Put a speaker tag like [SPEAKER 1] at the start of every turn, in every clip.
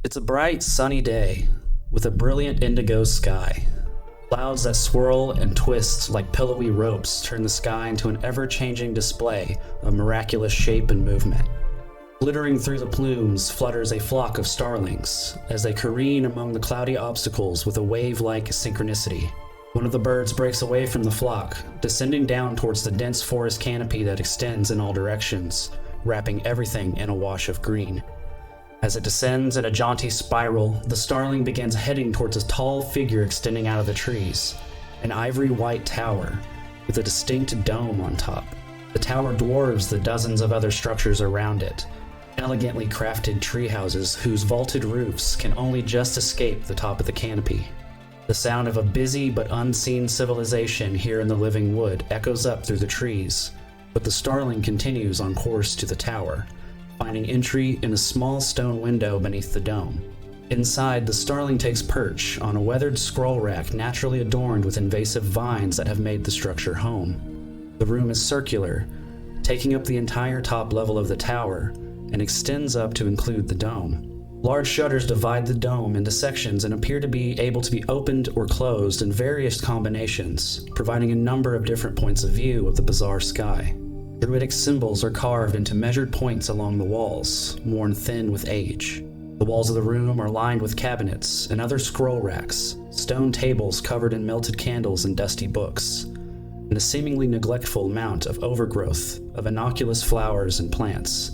[SPEAKER 1] It's a bright, sunny day, with a brilliant indigo sky. Clouds that swirl and twist like pillowy ropes turn the sky into an ever-changing display of miraculous shape and movement. Glittering through the plumes flutters a flock of starlings, as they careen among the cloudy obstacles with a wave-like synchronicity. One of the birds breaks away from the flock, descending down towards the dense forest canopy that extends in all directions, wrapping everything in a wash of green. As it descends in a jaunty spiral, the starling begins heading towards a tall figure extending out of the trees, an ivory-white tower with a distinct dome on top. The tower dwarfs the dozens of other structures around it, elegantly crafted tree houses whose vaulted roofs can only just escape the top of the canopy. The sound of a busy but unseen civilization here in the living wood echoes up through the trees, but the starling continues on course to the tower, finding entry in a small stone window beneath the dome. Inside, the starling takes perch on a weathered scroll rack naturally adorned with invasive vines that have made the structure home. The room is circular, taking up the entire top level of the tower, and extends up to include the dome. Large shutters divide the dome into sections and appear to be able to be opened or closed in various combinations, providing a number of different points of view of the bizarre sky. Druidic symbols are carved into measured points along the walls, worn thin with age. The walls of the room are lined with cabinets and other scroll racks, stone tables covered in melted candles and dusty books, and a seemingly neglectful amount of overgrowth of innocuous flowers and plants,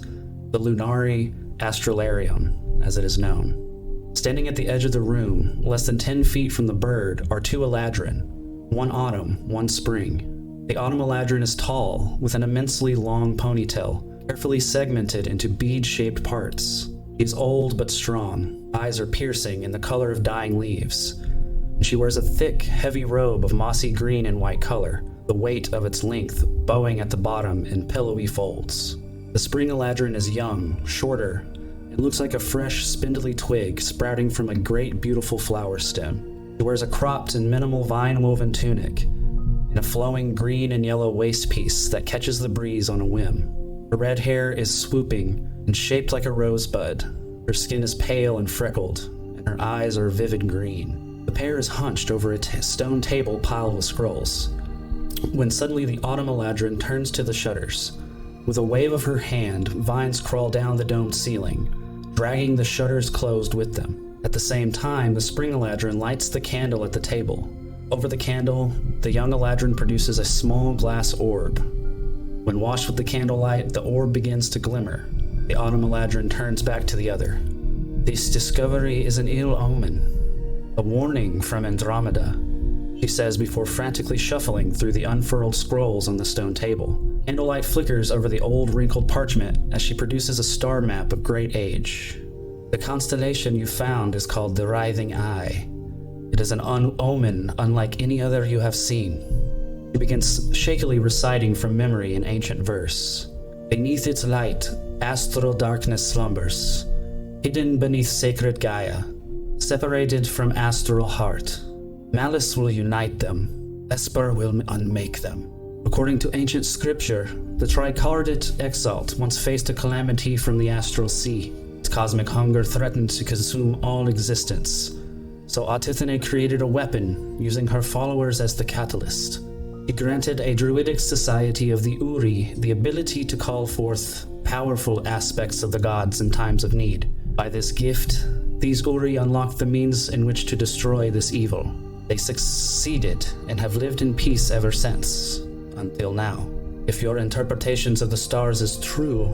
[SPEAKER 1] the Lunari Astralarium, as it is known. Standing at the edge of the room, less than 10 feet from the bird, are two Eladrin, one autumn, one spring. The autumn Eladrin is tall, with an immensely long ponytail, carefully segmented into bead-shaped parts. She is old but strong, eyes are piercing in the color of dying leaves, and she wears a thick, heavy robe of mossy green and white color, the weight of its length bowing at the bottom in pillowy folds. The spring Eladrin is young, shorter, and looks like a fresh, spindly twig sprouting from a great, beautiful flower stem. She wears a cropped and minimal vine-woven tunic, and a flowing green and yellow waist piece that catches the breeze on a whim. Her red hair is swooping and shaped like a rosebud. Her skin is pale and freckled, and her eyes are vivid green. The pair is hunched over a stone table piled with scrolls, when suddenly the autumn Eladrin turns to the shutters. With a wave of her hand, vines crawl down the domed ceiling, dragging the shutters closed with them. At the same time, the spring Eladrin lights the candle at the table. Over the candle, the young Eladrin produces a small glass orb. When washed with the candlelight, the orb begins to glimmer. The autumn Eladrin turns back to the other. "This discovery is an ill omen, a warning from Andromeda," she says before frantically shuffling through the unfurled scrolls on the stone table. Candlelight flickers over the old wrinkled parchment as she produces a star map of great age. "The constellation you found is called the Writhing Eye. It is an omen unlike any other you have seen." She begins shakily reciting from memory an ancient verse. "Beneath its light, astral darkness slumbers, hidden beneath sacred Gaia, separated from astral heart. Malice will unite them, Esper will unmake them." According to ancient scripture, the tricardate exalt once faced a calamity from the astral sea. Its cosmic hunger threatened to consume all existence. So Atithene created a weapon, using her followers as the catalyst. He granted a druidic society of the Uri the ability to call forth powerful aspects of the gods in times of need. By this gift, these Uri unlocked the means in which to destroy this evil. They succeeded and have lived in peace ever since, until now. If your interpretations of the stars is true,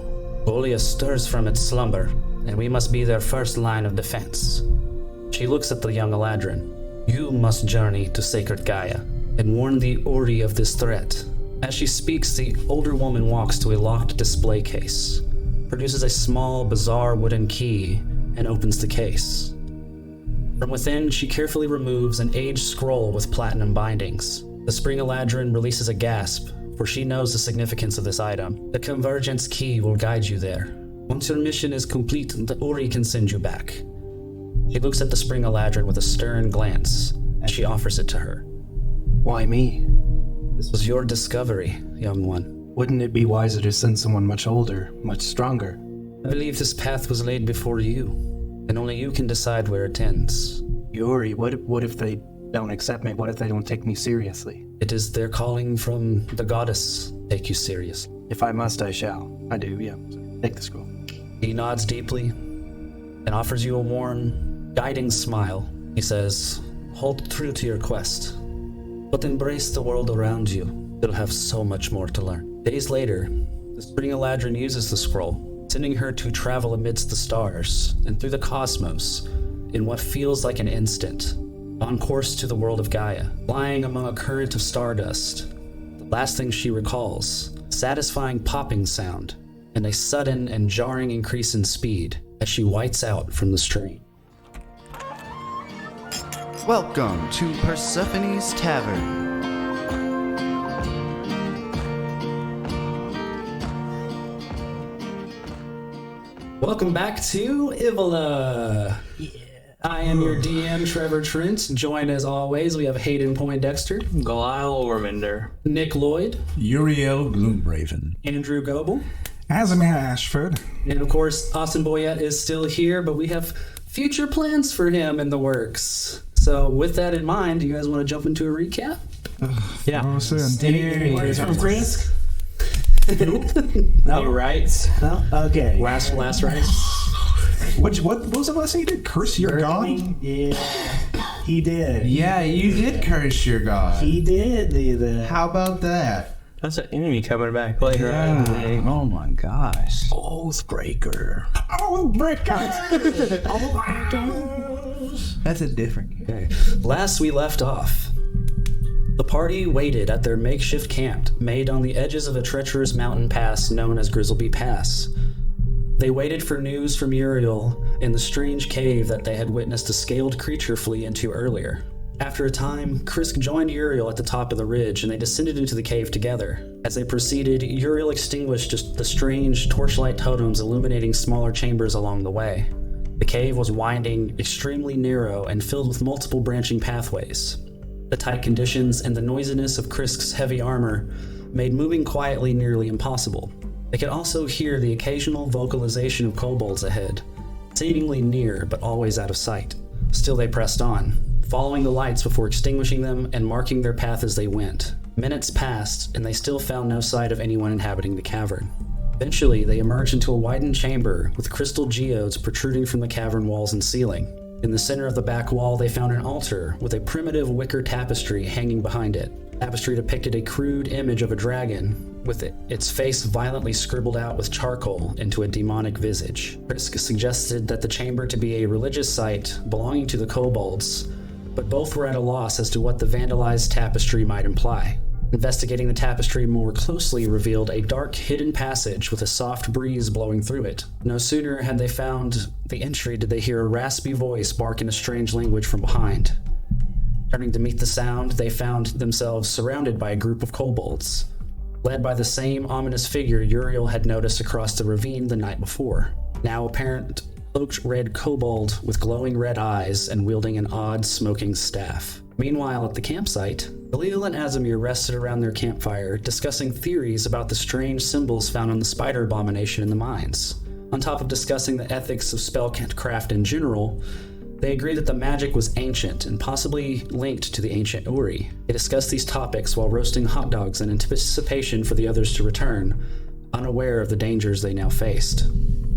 [SPEAKER 1] Bolia stirs from its slumber, and we must be their first line of defense. She looks at the young Eladrin. "You must journey to sacred Gaia and warn the Uri of this threat." As she speaks, the older woman walks to a locked display case, produces a small, bizarre wooden key, and opens the case. From within, she carefully removes an aged scroll with platinum bindings. The spring Eladrin releases a gasp, for she knows the significance of this item. "The convergence key will guide you there. Once your mission is complete, the Uri can send you back." She looks at the spring Eladrin with a stern glance as she offers it to her.
[SPEAKER 2] "Why me?
[SPEAKER 1] This was your discovery, young one.
[SPEAKER 2] Wouldn't it be wiser to send someone much older, much stronger?"
[SPEAKER 1] "I believe this path was laid before you. and only you can decide where it ends.
[SPEAKER 2] Yuri, what if they don't accept me? What if they don't take me seriously?
[SPEAKER 1] It is their calling from the goddess. Take you serious.
[SPEAKER 2] If I must, I shall. I do, yeah. Take the scroll.
[SPEAKER 1] He nods deeply and offers you a warm, guiding smile. He says, hold true to your quest, but embrace the world around you. You'll have so much more to learn. Days later, the Spring Eladrin uses the scroll, sending her to travel amidst the stars and through the cosmos in what feels like an instant, on course to the world of Gaia, flying among a current of stardust. The last thing she recalls, satisfying popping sound, and a sudden and jarring increase in speed as she whites out from the stream.
[SPEAKER 3] Welcome to Persephone's Tavern.
[SPEAKER 1] Welcome back to Ivola. Yeah. I am your DM, Trevor Trent. Joined as always, we have Hayden Poindexter,
[SPEAKER 4] Goliath Ormander,
[SPEAKER 1] Nick Lloyd,
[SPEAKER 5] Yuriael Gloomraven,
[SPEAKER 1] Andrew Goebel,
[SPEAKER 5] Azamir Ashford,
[SPEAKER 1] and of course, Austin Boyette is still here, but we have future plans for him in the works. So with that in mind, do you guys want to jump into a recap?
[SPEAKER 4] Yeah.
[SPEAKER 1] Anything from Krisk?
[SPEAKER 4] No rights.
[SPEAKER 2] No? Okay.
[SPEAKER 1] Last rights?
[SPEAKER 5] What was the last thing you did? Curse your god?
[SPEAKER 2] Yeah, he did.
[SPEAKER 6] Yeah, you did curse your god.
[SPEAKER 2] He did do that.
[SPEAKER 6] How about that?
[SPEAKER 4] That's an enemy coming back later on in the day.
[SPEAKER 6] Oh my gosh.
[SPEAKER 2] Oathbreaker.
[SPEAKER 6] That's a different game.
[SPEAKER 1] Okay. Last we left off, the party waited at their makeshift camp made on the edges of a treacherous mountain pass known as Grizzleby Pass. They waited for news from Yuriael in the strange cave that they had witnessed a scaled creature flee into earlier. After a time, Krisk joined Yuriael at the top of the ridge and they descended into the cave together. As they proceeded, Yuriael extinguished the strange torchlight totems illuminating smaller chambers along the way. The cave was winding, extremely narrow, and filled with multiple branching pathways. The tight conditions and the noisiness of Krisk's heavy armor made moving quietly nearly impossible. They could also hear the occasional vocalization of kobolds ahead, seemingly near but always out of sight. Still they pressed on, following the lights before extinguishing them and marking their path as they went. Minutes passed, and they still found no sight of anyone inhabiting the cavern. Eventually, they emerged into a widened chamber with crystal geodes protruding from the cavern walls and ceiling. In the center of the back wall, they found an altar with a primitive wicker tapestry hanging behind it. The tapestry depicted a crude image of a dragon, with its face violently scribbled out with charcoal into a demonic visage. Krisk suggested that the chamber to be a religious site belonging to the kobolds, but both were at a loss as to what the vandalized tapestry might imply. Investigating the tapestry more closely revealed a dark, hidden passage with a soft breeze blowing through it. No sooner had they found the entry did they hear a raspy voice bark in a strange language from behind. Turning to meet the sound, they found themselves surrounded by a group of kobolds, led by the same ominous figure Yuriael had noticed across the ravine the night before. Now apparent cloaked red kobold with glowing red eyes and wielding an odd smoking staff. Meanwhile, at the campsite, Khalil and Azamir rested around their campfire, discussing theories about the strange symbols found on the spider abomination in the mines. On top of discussing the ethics of spellcraft in general, they agreed that the magic was ancient and possibly linked to the ancient Uri. They discussed these topics while roasting hot dogs in anticipation for the others to return, unaware of the dangers they now faced.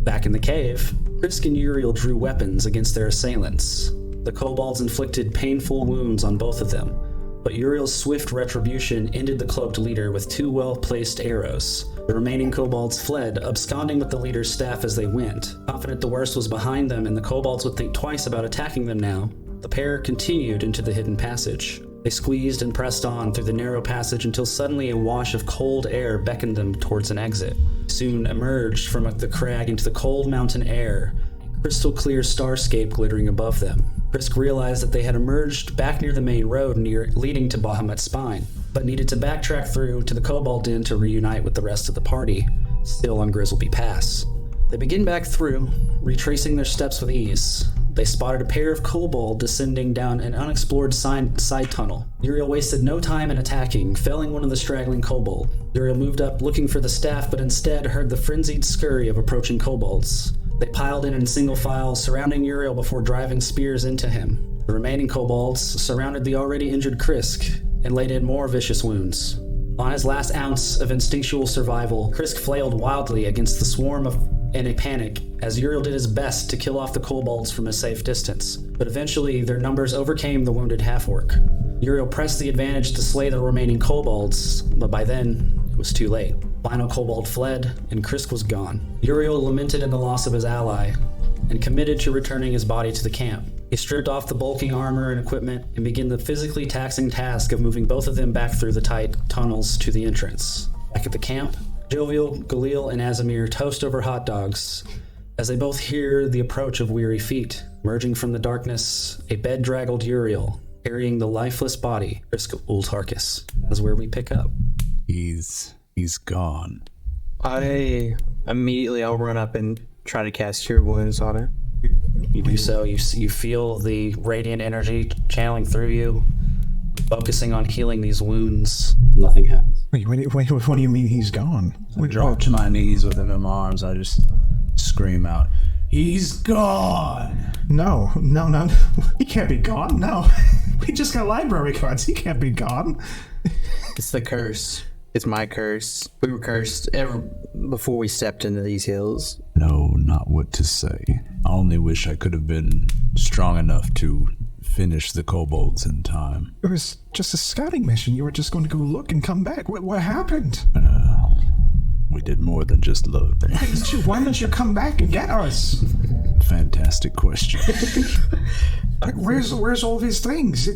[SPEAKER 1] Back in the cave, Krisk and Yuriael drew weapons against their assailants. The kobolds inflicted painful wounds on both of them, but Yuriel's swift retribution ended the cloaked leader with 2 well-placed arrows. The remaining kobolds fled, absconding with the leader's staff as they went. Confident the worst was behind them and the kobolds would think twice about attacking them now, the pair continued into the hidden passage. They squeezed and pressed on through the narrow passage until suddenly a wash of cold air beckoned them towards an exit. Soon emerged from the crag into the cold mountain air, a crystal clear starscape glittering above them. Krisk realized that they had emerged back near the main road leading to Bahamut's Spine, but needed to backtrack through to the Cobalt Den to reunite with the rest of the party, still on Grizzleby Pass. They begin back through, retracing their steps with ease. They spotted a pair of kobold descending down an unexplored side tunnel. Yuriael wasted no time in attacking, felling one of the straggling kobold. Yuriael moved up looking for the staff, but instead heard the frenzied scurry of approaching kobolds. They piled in single file, surrounding Yuriael before driving spears into him. The remaining kobolds surrounded the already injured Krisk and laid in more vicious wounds. On his last ounce of instinctual survival, Krisk flailed wildly against the swarm in a panic as Yuriael did his best to kill off the kobolds from a safe distance. But eventually, their numbers overcame the wounded half-orc. Yuriael pressed the advantage to slay the remaining kobolds, but by then, it was too late. Final kobold fled, and Krisk was gone. Yuriael lamented in the loss of his ally, and committed to returning his body to the camp. He stripped off the bulking armor and equipment and began the physically taxing task of moving both of them back through the tight tunnels to the entrance. Back at the camp, Jovial, Galil, and Azamir toast over hot dogs as they both hear the approach of weary feet. Emerging from the darkness, a bed-draggled Yuriael, carrying the lifeless body, Krisk Ul'Tarkas. That's where we pick up.
[SPEAKER 7] He's gone.
[SPEAKER 4] I'll run up and try to cast Cure Wounds on it.
[SPEAKER 1] You do so, you feel the radiant energy channeling through you, focusing on healing these wounds. Nothing happens.
[SPEAKER 5] Wait, what do you mean he's gone?
[SPEAKER 7] I drop to my knees with him in my arms. I just scream out, "He's gone!"
[SPEAKER 5] No. He can't be gone. No. We just got library cards. He can't be gone.
[SPEAKER 4] It's the curse. It's my curse. We were cursed ever before we stepped into these hills.
[SPEAKER 7] No, not what to say. I only wish I could have been strong enough to finish the kobolds in time.
[SPEAKER 5] It was just a scouting mission. You were just going to go look and come back. What happened?
[SPEAKER 7] We did more than just look.
[SPEAKER 5] Why don't you come back and get us?
[SPEAKER 7] Fantastic question.
[SPEAKER 5] Like, where's all of his things?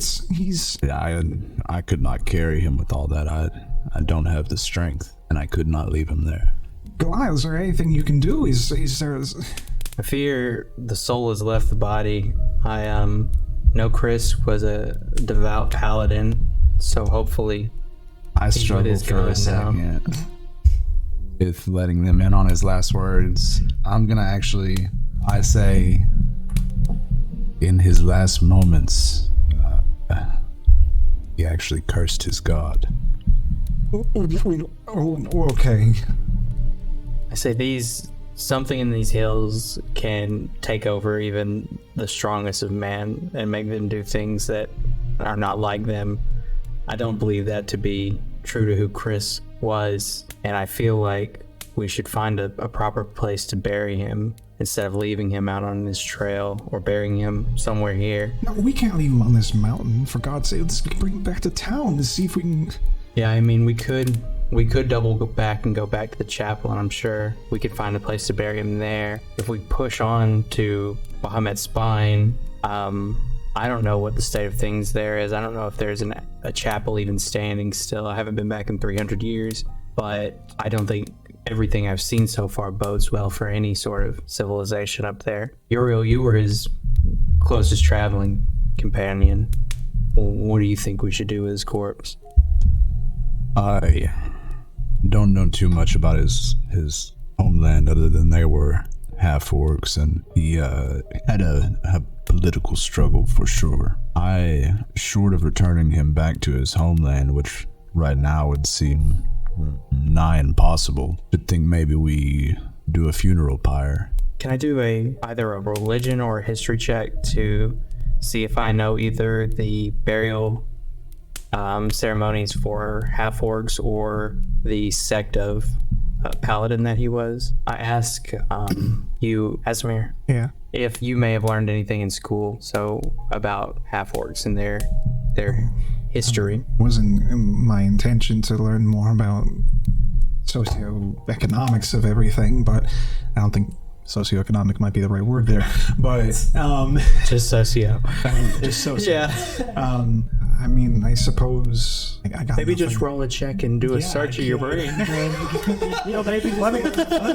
[SPEAKER 7] I could not carry him with all that. I don't have the strength, and I could not leave him there.
[SPEAKER 5] Goliath, is there anything you can do? Is there...
[SPEAKER 4] I fear the soul has left the body. I know Krisk was a devout paladin, so hopefully
[SPEAKER 7] I struggled for a second with letting them in on his last words. I say, in his last moments, he actually cursed his god.
[SPEAKER 5] Okay.
[SPEAKER 4] I say something in these hills can take over even the strongest of man and make them do things that are not like them. I don't believe that to be true to who Krisk was, and I feel like we should find a proper place to bury him instead of leaving him out on this trail or burying him somewhere here.
[SPEAKER 5] No, we can't leave him on this mountain. For God's sake, let's bring him back to town to see if we can...
[SPEAKER 4] Yeah, I mean, we could double go back and go back to the chapel, and I'm sure we could find a place to bury him there. If we push on to Bahamut's Spine, I don't know what the state of things there is. I don't know if there's a chapel even standing still. I haven't been back in 300 years, but I don't think everything I've seen so far bodes well for any sort of civilization up there. Yuriael, you were his closest traveling companion. What do you think we should do with his corpse?
[SPEAKER 7] I don't know too much about his homeland other than they were half-orcs, and he had a political struggle for sure. Short of returning him back to his homeland, which right now would seem nigh impossible, should think maybe we do a funeral pyre.
[SPEAKER 4] Can I do either a religion or a history check to see if I know either the burial ceremonies for half-orcs or the sect of paladin that he was? I ask you, Azamir,
[SPEAKER 5] Yeah.
[SPEAKER 4] if you may have learned anything in school about half-orcs and their history.
[SPEAKER 5] Wasn't my intention to learn more about socioeconomics of everything, but I don't think socioeconomic might be the right word there. But
[SPEAKER 4] Just socio.
[SPEAKER 5] just socio.
[SPEAKER 4] Yeah.
[SPEAKER 5] I mean, I suppose I got
[SPEAKER 4] Maybe
[SPEAKER 5] nothing.
[SPEAKER 4] just roll a check and do a search of your brain.
[SPEAKER 5] Maybe let me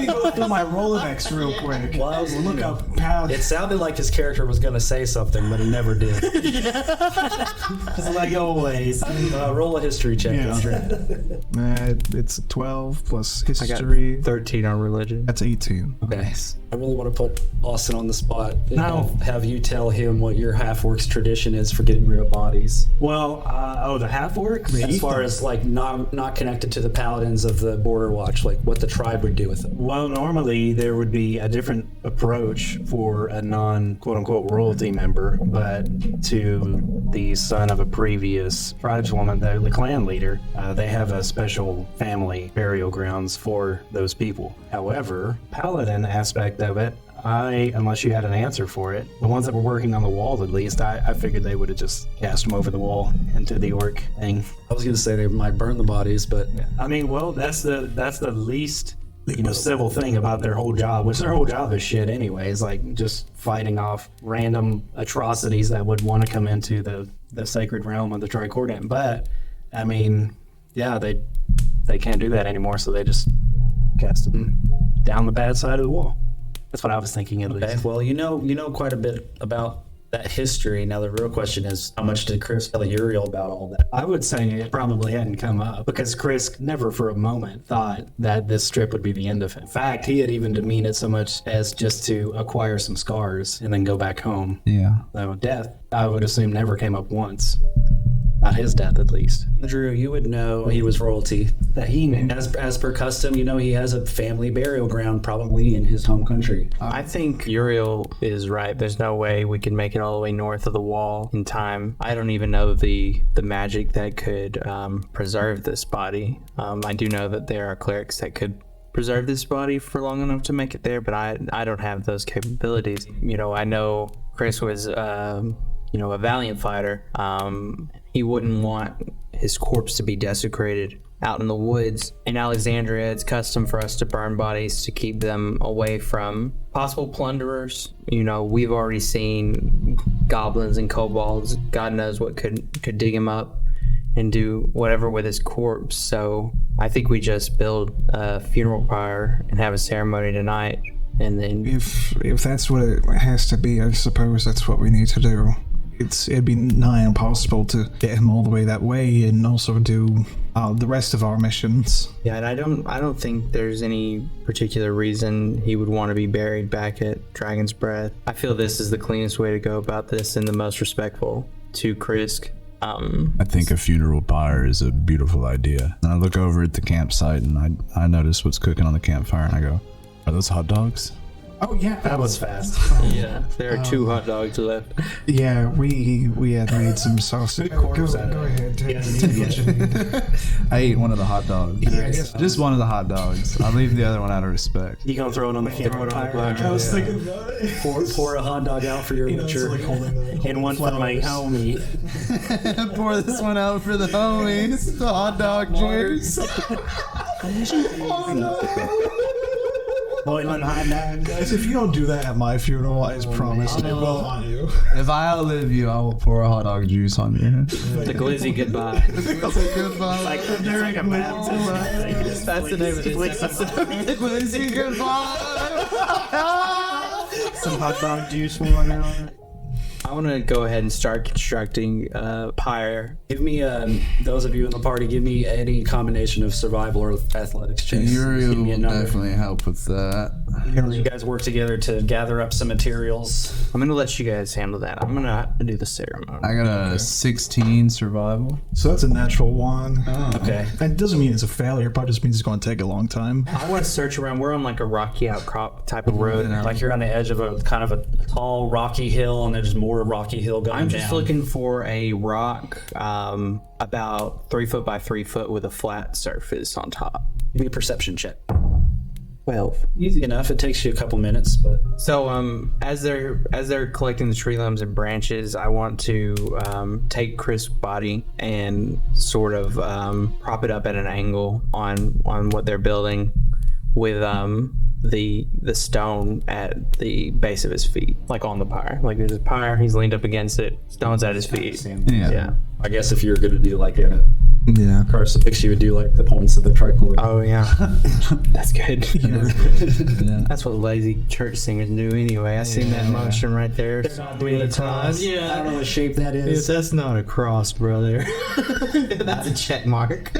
[SPEAKER 5] go through my Rolodex real quick.
[SPEAKER 1] Well, I was
[SPEAKER 5] Look up paladin.
[SPEAKER 1] It sounded like his character was going to say something, but he never did.
[SPEAKER 5] Just like always.
[SPEAKER 1] Roll a history check.
[SPEAKER 5] Yeah. It's 12 plus
[SPEAKER 4] I got
[SPEAKER 5] history.
[SPEAKER 4] 13 on religion.
[SPEAKER 5] That's 18.
[SPEAKER 1] Okay. I really want to put Austin on the spot.
[SPEAKER 5] No.
[SPEAKER 1] Have you tell him what your half-orcs tradition is for getting rid of bodies.
[SPEAKER 2] Well,
[SPEAKER 5] The half orcs.
[SPEAKER 1] As far as like not connected to the paladins of the Border Watch, like what the tribe would do with them.
[SPEAKER 5] Well, normally there would be a different approach for a non-quote-unquote royalty member, but to the son of a previous tribeswoman, the clan leader, they have a special family burial grounds for those people. However, paladin aspect of it, unless you had an answer for it, the ones that were working on the wall, at least, I figured they would have just cast them over the wall into the orc thing.
[SPEAKER 1] I was going to say they might burn the bodies, but
[SPEAKER 5] I mean, well, that's the least civil thing about their whole job, which their whole job is shit anyway. It's like just fighting off random atrocities that would want to come into the sacred realm of the Tricordian. But I mean, yeah, they can't do that anymore, so they just cast them down the bad side of the wall. That's what I was thinking, at least.
[SPEAKER 1] okay. Well, you know quite a bit about that history. Now the real question is, how much did Krisk tell Yuriael about all that?
[SPEAKER 5] I would say it probably hadn't come up because Krisk never for a moment thought that this trip would be the end of it. In fact, he had even demeaned it so much as just to acquire some scars and then go back home.
[SPEAKER 7] Yeah.
[SPEAKER 5] So death, I would assume, never came up once. Not his death, at least.
[SPEAKER 1] Drew, you would know he was royalty.
[SPEAKER 5] That he knew.
[SPEAKER 1] As per custom, he has a family burial ground probably in his home country.
[SPEAKER 4] I think Yuriael is right. There's no way we can make it all the way north of the wall in time. I don't even know the magic that could preserve this body. I do know that there are clerics that could preserve this body for long enough to make it there, but I don't have those capabilities. I know Chris was a valiant fighter. He wouldn't want his corpse to be desecrated out in the woods. In Alexandria, it's custom for us to burn bodies to keep them away from possible plunderers. We've already seen goblins and kobolds. God knows what could dig him up and do whatever with his corpse. So I think we just build a funeral pyre and have a ceremony tonight. And then
[SPEAKER 8] If that's what it has to be, I suppose that's what we need to do. It'd be nigh impossible to get him all the way that way and also do the rest of our missions.
[SPEAKER 4] yeah, and I don't think there's any particular reason he would want to be buried back at Dragon's Breath. I feel this is the cleanest way to go about this and the most respectful to Krisk.
[SPEAKER 7] I think a funeral pyre is a beautiful idea. And I look over at the campsite and I notice what's cooking on the campfire and I go, are those hot dogs?
[SPEAKER 5] Oh, yeah. That was fast.
[SPEAKER 4] Yeah, there are 2 hot dogs left.
[SPEAKER 8] Yeah, we had made some sausage. Go ahead, take what you need.
[SPEAKER 7] I ate one of the hot dogs.
[SPEAKER 8] Yes.
[SPEAKER 7] Just one of the hot dogs. I'll leave the other one out of respect.
[SPEAKER 5] You gonna throw it on the camera?
[SPEAKER 1] I was thinking pour a hot dog out for your mature.
[SPEAKER 5] And one for my homie.
[SPEAKER 7] Pour this one out for the homies. The hot dog cheers.
[SPEAKER 5] Boiling hot dog.
[SPEAKER 8] Guys, if you don't do that at my funeral, I promise I will on you.
[SPEAKER 7] If I outlive you, I will pour a hot dog juice on you.
[SPEAKER 4] The glizzy goodbye.
[SPEAKER 7] Goodbye.
[SPEAKER 5] Like during a baptism.
[SPEAKER 4] That's the name of this episode.
[SPEAKER 7] Goodbye.
[SPEAKER 5] Some hot dog juice rolling out.
[SPEAKER 4] I want to go ahead and start constructing a pyre.
[SPEAKER 1] Give me, those of you in the party, give me any combination of survival or athletics checks.
[SPEAKER 7] Yuriael
[SPEAKER 1] Give me a
[SPEAKER 7] will
[SPEAKER 1] number.
[SPEAKER 7] definitely help with that.
[SPEAKER 1] You guys work together to gather up some materials.
[SPEAKER 4] I'm going to let you guys handle that. I'm going to do the ceremony.
[SPEAKER 7] I got a 16 survival.
[SPEAKER 8] So that's a natural one.
[SPEAKER 1] Okay.
[SPEAKER 8] That doesn't mean it's a failure. It probably just means it's going to take a long time.
[SPEAKER 4] I want to search around. We're on like a rocky outcrop type of road.
[SPEAKER 1] Like you're on the edge of a kind of a tall, rocky hill, and there's more rocky hill going
[SPEAKER 4] I'm just
[SPEAKER 1] down.
[SPEAKER 4] looking for a rock about 3 foot by 3 foot with a flat surface on top.
[SPEAKER 1] Give me a perception check.
[SPEAKER 4] 12.
[SPEAKER 1] Easy enough. It takes you a couple minutes, but
[SPEAKER 4] So as they're collecting the tree limbs and branches, I want to take Krisk's body and sort of prop it up at an angle on what they're building with the stone at the base of his feet, like on the pyre. Like there's a pyre, he's leaned up against it, stone's at his feet. Yeah.
[SPEAKER 1] I guess if you're going to do like a
[SPEAKER 8] Yeah.
[SPEAKER 1] crucifix, you would do like the points of the tricord.
[SPEAKER 4] Oh yeah. That's good.
[SPEAKER 7] Yeah.
[SPEAKER 4] That's what lazy church singers do anyway. I seen that motion right there.
[SPEAKER 1] Doing the cross. I don't know what shape that is.
[SPEAKER 4] That's not a cross, brother. That's a check mark.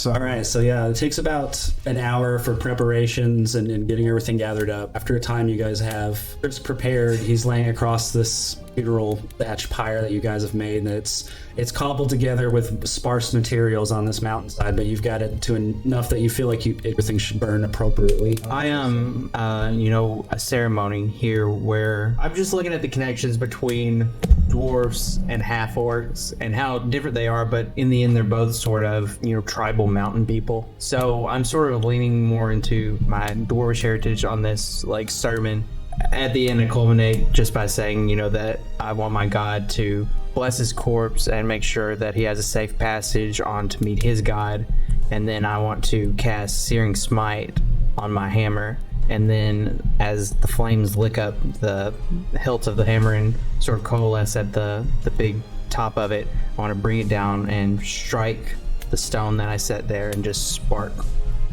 [SPEAKER 1] All right, so yeah, it takes about an hour for preparations and getting everything gathered up. After a time, you guys have Krisk prepared. He's laying across this funeral thatch pyre that you guys have made, and it's cobbled together with sparse materials on this mountainside, but you've got it to enough that you feel like everything should burn appropriately.
[SPEAKER 4] I am, a ceremony here where I'm just looking at the connections between dwarfs and half-orcs and how different they are, but in the end they're both sort of, tribal mountain people. So I'm sort of leaning more into my dwarvish heritage on this, sermon. At the end, I culminate just by saying, that I want my god to bless his corpse and make sure that he has a safe passage on to meet his god. And then I want to cast Searing Smite on my hammer. And then as the flames lick up the hilt of the hammer and sort of coalesce at the big top of it, I want to bring it down and strike the stone that I set there and just spark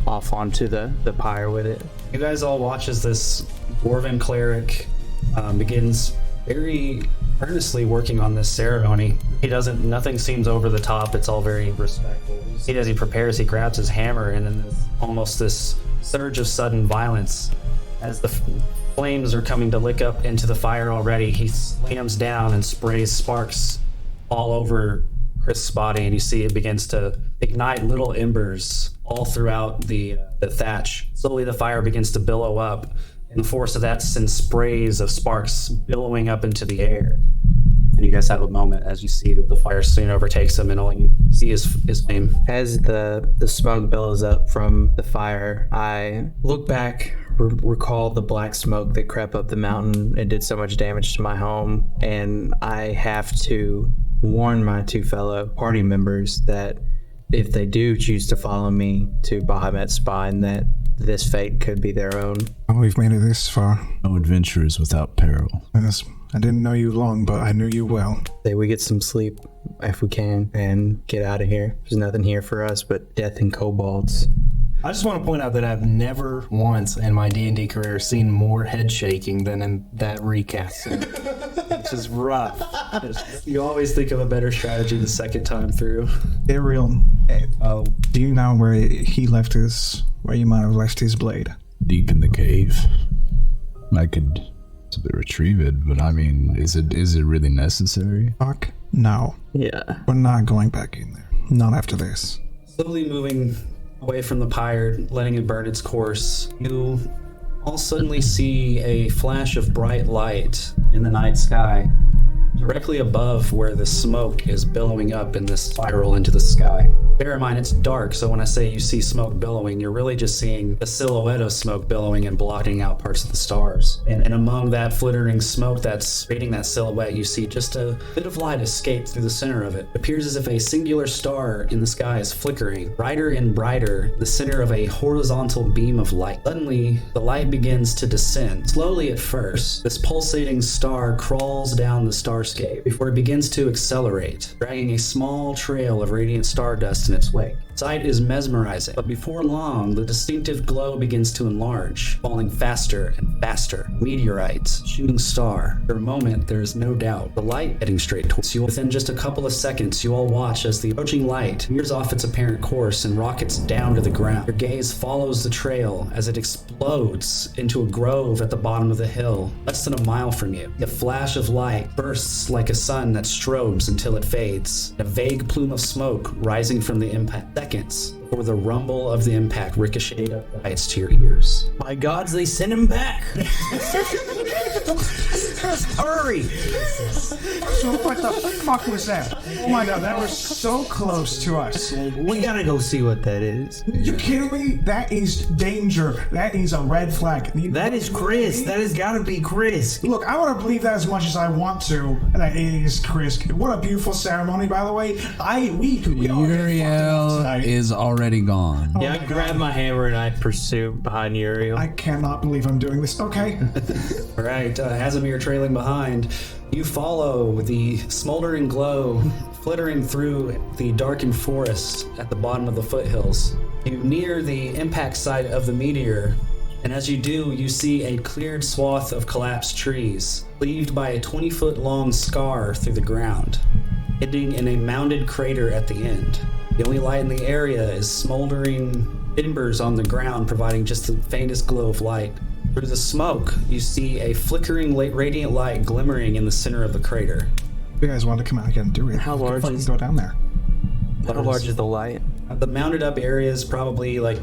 [SPEAKER 4] off onto the pyre with it.
[SPEAKER 1] You guys all watch as this dwarven cleric begins very earnestly working on this ceremony. Nothing seems over the top, it's all very respectful. As he prepares, he grabs his hammer, and then there's almost this surge of sudden violence. As the flames are coming to lick up into the fire already, he slams down and sprays sparks all over Krisk's body, and you see it begins to ignite little embers all throughout the thatch. Slowly the fire begins to billow up, and the force of that sends sprays of sparks billowing up into the air. And you guys have a moment as you see that the fire soon overtakes him, and all you see is flame.
[SPEAKER 4] As the smoke billows up from the fire, I look back, recall the black smoke that crept up the mountain and did so much damage to my home, and I have to warn my two fellow party members that if they do choose to follow me to Bahamut's spine, that this fate could be their own.
[SPEAKER 8] Oh, we've made it this far.
[SPEAKER 7] No adventure is without peril.
[SPEAKER 8] Yes, I didn't know you long, but I knew you well.
[SPEAKER 4] Say we get some sleep if we can and get out of here. There's nothing here for us but death and kobolds.
[SPEAKER 5] I just want to point out that I've never once in my D&D career seen more head shaking than in that recast. It's just rough.
[SPEAKER 1] You always think of a better strategy the second time through.
[SPEAKER 8] Yuriael, do you know where where you might have left his blade?
[SPEAKER 7] Deep in the cave. I could retrieve it, but I mean, is it really necessary?
[SPEAKER 8] Fuck, no.
[SPEAKER 4] Yeah.
[SPEAKER 8] We're not going back in there. Not after this.
[SPEAKER 1] Slowly moving away from the pyre, letting it burn its course, you all suddenly see a flash of bright light in the night sky, directly above where the smoke is billowing up in this spiral into the sky. Bear in mind, it's dark, so when I say you see smoke billowing, you're really just seeing the silhouette of smoke billowing and blotting out parts of the stars. And among that flittering smoke that's creating that silhouette, you see just a bit of light escape through the center of it. It appears as if a singular star in the sky is flickering, brighter and brighter, the center of a horizontal beam of light. Suddenly, the light begins to descend. Slowly at first, this pulsating star crawls down the starscape before it begins to accelerate, dragging a small trail of radiant stardust in its wake. Sight is mesmerizing, but before long, the distinctive glow begins to enlarge, falling faster and faster. Meteorites, shooting star. For a moment, there is no doubt the light heading straight towards you. Within just a couple of seconds, you all watch as the approaching light veers off its apparent course and rockets down to the ground. Your gaze follows the trail as it explodes into a grove at the bottom of the hill, less than a mile from you. A flash of light bursts like a sun that strobes until it fades, a vague plume of smoke rising from the impact. Seconds before the rumble of the impact ricocheted up the heights to your ears.
[SPEAKER 4] My gods, they sent him back! Hurry!
[SPEAKER 8] So what the fuck was that? Oh my god, that was so close to us.
[SPEAKER 4] We gotta go see what that is.
[SPEAKER 8] You kidding me? That is danger. That is a red flag.
[SPEAKER 4] That is Krisk. That has gotta be Krisk.
[SPEAKER 8] Look, I want to believe that as much as I want to. That it is Krisk. What a beautiful ceremony, by the way.
[SPEAKER 7] Uriael is already gone.
[SPEAKER 4] Yeah, I grab my hammer and I pursue behind Yuriael.
[SPEAKER 8] I cannot believe I'm doing this. Okay.
[SPEAKER 1] All right, Hazimir trailing behind, you follow the smoldering glow flittering through the darkened forest at the bottom of the foothills. You near the impact site of the meteor, and as you do, you see a cleared swath of collapsed trees, cleaved by a 20-foot long scar through the ground, ending in a mounded crater at the end. The only light in the area is smoldering embers on the ground, providing just the faintest glow of light. Through the smoke, you see a flickering radiant light glimmering in the center of the crater.
[SPEAKER 8] You guys want to come out again and do it?
[SPEAKER 4] How large is-
[SPEAKER 8] go down there?
[SPEAKER 4] How large is the light?
[SPEAKER 1] The mounted up area is probably like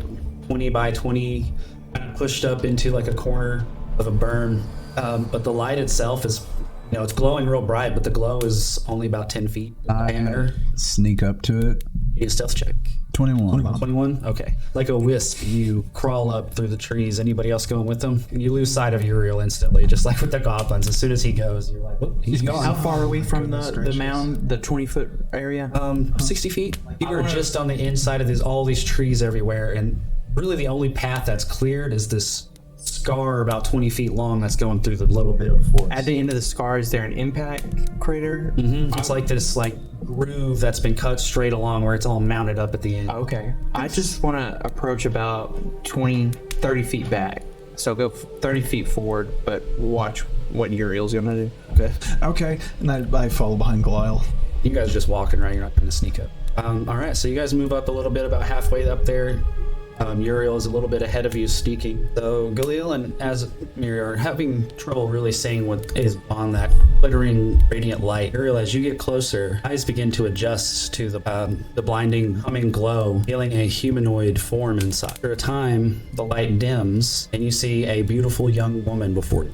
[SPEAKER 1] 20 by 20, kind of pushed up into like a corner of a burn. But the light itself is, it's glowing real bright, but the glow is only about 10 feet in diameter.
[SPEAKER 7] Sneak up to it.
[SPEAKER 1] You stealth check.
[SPEAKER 7] 21.
[SPEAKER 1] 21? Okay. Like a wisp, you crawl up through the trees. Anybody else going with them? You lose sight of Yuriael instantly, just like with the goblins. As soon as he goes, you're like, whoop, he's gone.
[SPEAKER 4] How far are we from the mound, the 20-foot area?
[SPEAKER 1] 60 feet. You are just on the inside of all these trees everywhere, and really the only path that's cleared is this scar about 20 feet long that's going through the little bit of forest.
[SPEAKER 4] At the end of the scar, is there an impact crater?
[SPEAKER 1] It's like this groove that's been cut straight along where it's all mounted up at the end.
[SPEAKER 4] Okay. I just want to approach about 30 feet back. So go 30 feet forward, but watch what Uriel's going to do.
[SPEAKER 1] Okay.
[SPEAKER 8] Okay, and I follow behind Glial.
[SPEAKER 1] You guys are just walking, right? You're not going to sneak up. All right, so you guys move up a little bit, about halfway up there. Yuriel is a little bit ahead of you, sneaking. So Galil and Asmir are having trouble really seeing what is on that glittering radiant light. Yuriel, as you get closer, eyes begin to adjust to the blinding, humming glow, feeling a humanoid form inside. After a time, the light dims, and you see a beautiful young woman before you.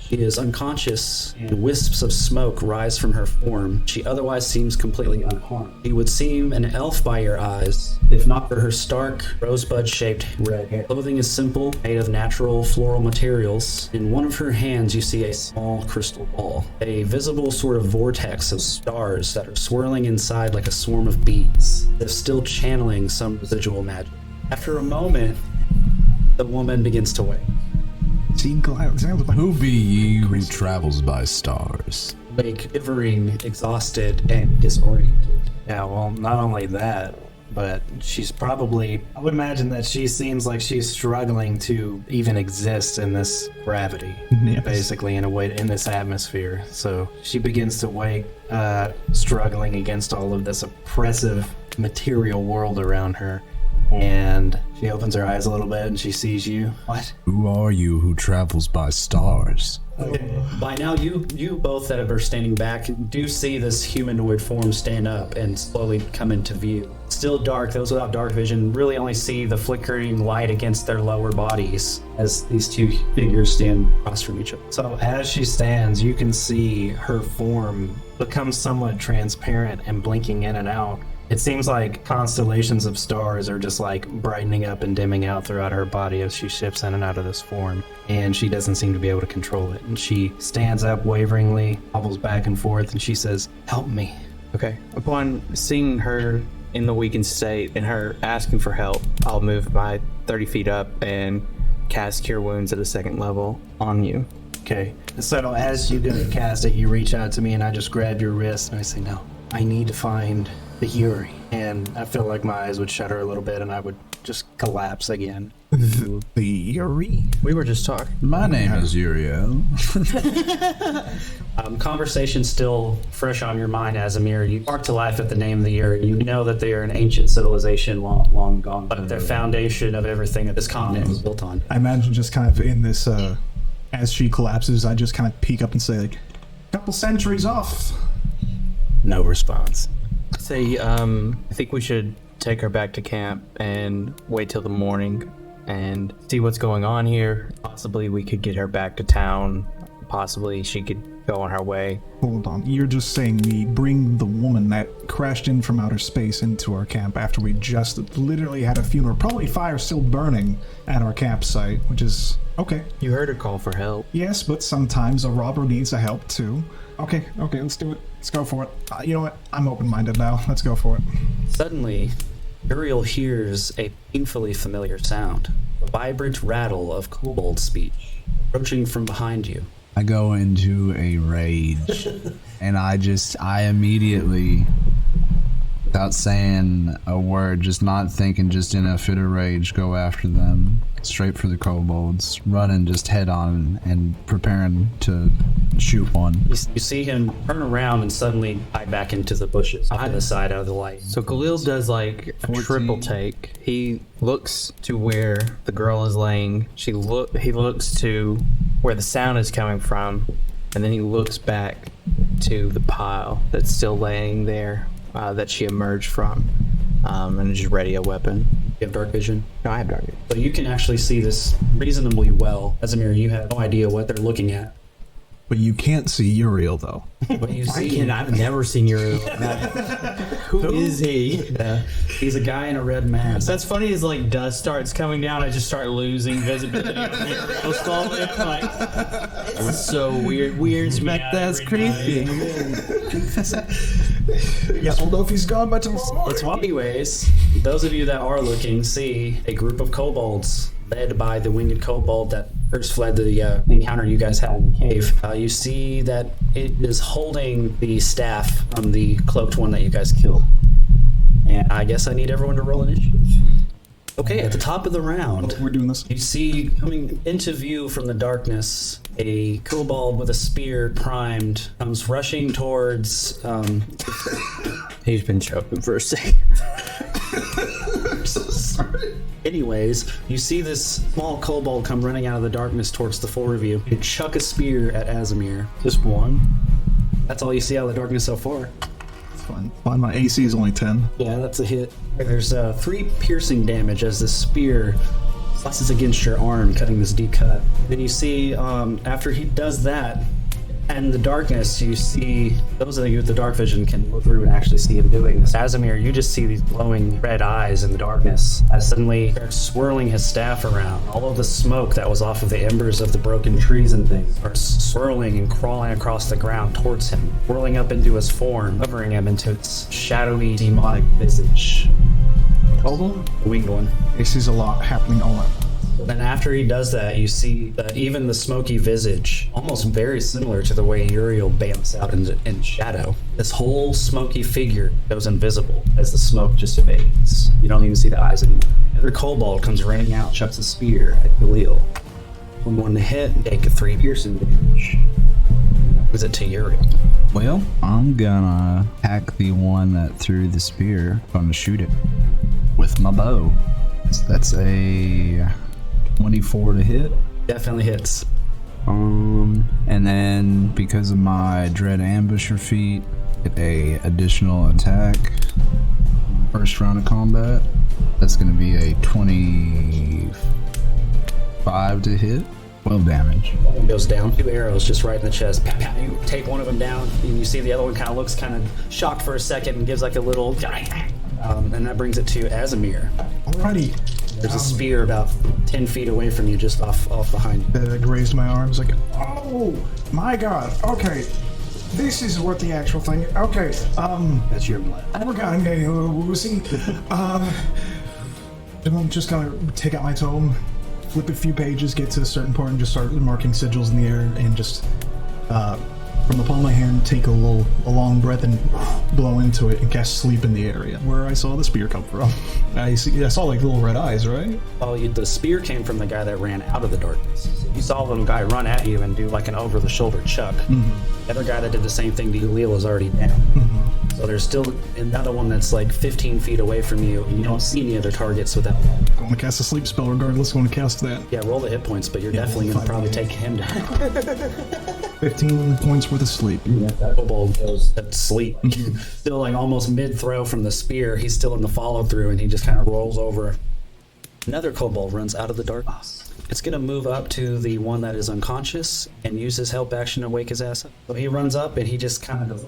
[SPEAKER 1] She is unconscious, and wisps of smoke rise from her form. She otherwise seems completely unharmed. She would seem an elf by your eyes, if not for her stark, rosebud-shaped red hair. Clothing is simple, made of natural floral materials. In one of her hands, you see a small crystal ball, a visible sort of vortex of stars that are swirling inside like a swarm of bees. They're still channeling some residual magic. After a moment, the woman begins to wake.
[SPEAKER 7] Who be ye who travels by stars?
[SPEAKER 1] Like quivering, exhausted, and disoriented.
[SPEAKER 5] Yeah, well, not only that, but she's probably, I would imagine that she seems like she's struggling to even exist in this gravity, basically, in a way, in this atmosphere. So she begins to wake, struggling against all of this oppressive material world around her. And she opens her eyes a little bit and she sees you. What?
[SPEAKER 7] Who are you who travels by stars?
[SPEAKER 1] Okay. By now, you both that are standing back do see this humanoid form stand up and slowly come into view. Still dark. Those without dark vision really only see the flickering light against their lower bodies as these two figures stand across from each other.
[SPEAKER 5] So as she stands, you can see her form become somewhat transparent and blinking in and out. It seems like constellations of stars are just like brightening up and dimming out throughout her body as she shifts in and out of this form, and she doesn't seem to be able to control it. And she stands up waveringly, hobbles back and forth, and she says, "Help me."
[SPEAKER 4] Okay. Upon seeing her in the weakened state and her asking for help, I'll move my 30 feet up and cast Cure Wounds at a 2nd level on you.
[SPEAKER 5] Okay. So as you go to cast it, you reach out to me and I just grab your wrist and I say, "No, I need to find the Yuri." And I feel like my eyes would shutter a little bit and I would just collapse again.
[SPEAKER 8] The Yuri?
[SPEAKER 4] We were just talking.
[SPEAKER 7] My name is Yuriael.
[SPEAKER 1] Conversation still fresh on your mind, Azamir. You spark to life at the name of the Yuri. You know that they are an ancient civilization long gone, but their foundation of everything that this continent was built on.
[SPEAKER 8] I imagine just kind of in this, as she collapses, I just kind of peek up and say, like, couple centuries off.
[SPEAKER 5] No response.
[SPEAKER 4] Say, I think we should take her back to camp and wait till the morning and see what's going on here. Possibly we could get her back to town. Possibly she could go on her way.
[SPEAKER 8] Hold on, you're just saying we bring the woman that crashed in from outer space into our camp after we just literally had a funeral, probably fire still burning at our campsite, which is okay.
[SPEAKER 4] You heard her call for help.
[SPEAKER 8] Yes, but sometimes a robber needs a help too. Okay, let's do it. Let's go for it. You know what? I'm open-minded now. Let's go for it.
[SPEAKER 1] Suddenly, Uriel hears a painfully familiar sound, the vibrant rattle of Cobalt speech, approaching from behind you.
[SPEAKER 7] I go into a rage, and I immediately, without saying a word, just not thinking, just in a fit of rage, go after them, straight for the kobolds, running just head on and preparing to shoot one.
[SPEAKER 1] You see him turn around and suddenly hide back into the bushes on the side out of the light.
[SPEAKER 4] So Khalil does like a
[SPEAKER 7] 14.
[SPEAKER 4] triple take. He looks to where the girl is laying. He looks to where the sound is coming from, and then he looks back to the pile that's still laying there that she emerged from, and just ready a weapon.
[SPEAKER 1] You have dark vision?
[SPEAKER 4] No, I have dark vision.
[SPEAKER 1] So you can actually see this reasonably well. Casimir, you have no idea what they're looking at.
[SPEAKER 8] But you can't see Uriel, though.
[SPEAKER 1] But you see
[SPEAKER 4] I've never seen your. Who is he?
[SPEAKER 1] he's a guy in a red mask.
[SPEAKER 4] That's funny. Is like dust starts coming down, I just start losing visibility. Like, it's so weird. Weirds me out.
[SPEAKER 6] That's creepy.
[SPEAKER 8] Yeah, I don't know if he's gone by tomorrow.
[SPEAKER 1] It's anyways, those of you that are looking see a group of kobolds led by the winged kobold that first fled the encounter you guys had in the cave. You see that it is holding the staff from the cloaked one that you guys killed. And I guess I need everyone to roll initiative. Okay, at the top of the round,
[SPEAKER 8] We're doing this.
[SPEAKER 1] you see coming into view from the darkness a kobold with a spear primed comes rushing towards
[SPEAKER 4] He's been choking for a second.
[SPEAKER 1] Anyways, you see this small kobold come running out of the darkness towards the four of you. You chuck a spear at Casimir.
[SPEAKER 5] Just one.
[SPEAKER 1] That's all you see out of the darkness so far.
[SPEAKER 8] It's fine. Fine, my AC is only 10.
[SPEAKER 1] Yeah, that's a hit. There's 3 piercing damage as the spear slices against your arm, cutting this deep cut. Then you see, after he does that, and in the darkness, you see, those of you with the dark vision can look through and actually see him doing this. Casimir, you just see these glowing red eyes in the darkness as suddenly starts swirling his staff around. All of the smoke that was off of the embers of the broken trees and things starts swirling and crawling across the ground towards him, whirling up into his form, covering him into its shadowy, demonic visage.
[SPEAKER 8] Kobold?
[SPEAKER 1] The winged one.
[SPEAKER 8] This is a lot happening all at once.
[SPEAKER 1] Then after he does that, you see that even the smoky visage, almost very similar to the way Yuriel bamps out in shadow. This whole smoky figure goes invisible as the smoke just fades. You don't even see the eyes anymore. Another kobold comes running out, chucks a spear at Khalil. One to hit, take a 3 piercing damage. Is it to Yuriel?
[SPEAKER 7] Well, I'm gonna hack the one that threw the spear. I'm gonna shoot it with my bow. So that's a 24 to hit.
[SPEAKER 1] Definitely hits.
[SPEAKER 7] And then because of my dread ambusher feat, get a additional attack. First round of combat. That's gonna be a 25 to hit. 12 damage.
[SPEAKER 1] One goes down. 2 arrows just right in the chest. Pow, pow. You take one of them down, and you see the other one kind of looks kind of shocked for a second and gives like a little. And that brings it to Casimir.
[SPEAKER 8] Alrighty.
[SPEAKER 1] There's a spear about 10 feet away from you, just off behind you.
[SPEAKER 8] I raised my arms like, oh my god, okay. This is what the actual thing is. Okay,
[SPEAKER 5] That's your blood.
[SPEAKER 8] we're gonna get a little woozy. I'm just gonna take out my tome, flip a few pages, get to a certain point, and just start marking sigils in the air, and just from the palm of my hand, take a long breath and blow into it and cast sleep in the area where I saw the spear come from. I saw like little red eyes, right?
[SPEAKER 1] Oh, the spear came from the guy that ran out of the darkness. So you saw the guy run at you and do like an over-the-shoulder chuck. The other guy that did the same thing to Khalil is already down. So there's still another one that's like 15 feet away from you, and you don't see any other targets without that.
[SPEAKER 8] I'm gonna cast a sleep spell regardless. I'm gonna cast that.
[SPEAKER 1] Yeah, roll the hit points, but you're definitely going to probably take him down.
[SPEAKER 8] 15 points worth of sleep.
[SPEAKER 1] That kobold goes to sleep. Still like almost mid-throw from the spear. He's still in the follow-through, and he just kind of rolls over. Another kobold runs out of the darkness. It's going to move up to the one that is unconscious and use his help action to wake his ass up. So he runs up and he just kind of goes,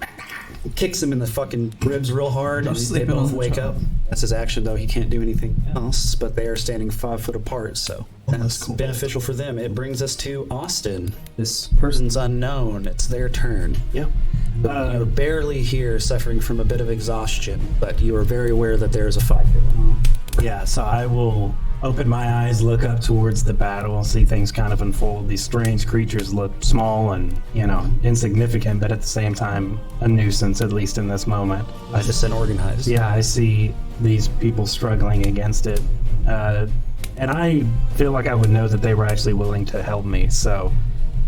[SPEAKER 1] kicks him in the fucking ribs real hard, and they both wake up. That's his action, though. He can't do anything else, but they are standing 5 foot apart, so that's
[SPEAKER 8] cool.
[SPEAKER 1] beneficial for them. It brings us to Austin. This person's unknown. It's their turn.
[SPEAKER 5] Yep.
[SPEAKER 1] You're barely here, suffering from a bit of exhaustion, but you are very aware that there is a fight going on.
[SPEAKER 5] Yeah, so I will open my eyes, look up towards the battle, see things kind of unfold. These strange creatures look small and, insignificant, but at the same time, a nuisance, at least in this moment.
[SPEAKER 1] Disorganized.
[SPEAKER 5] Yeah, I see these people struggling against it. And I feel like I would know that they were actually willing to help me, so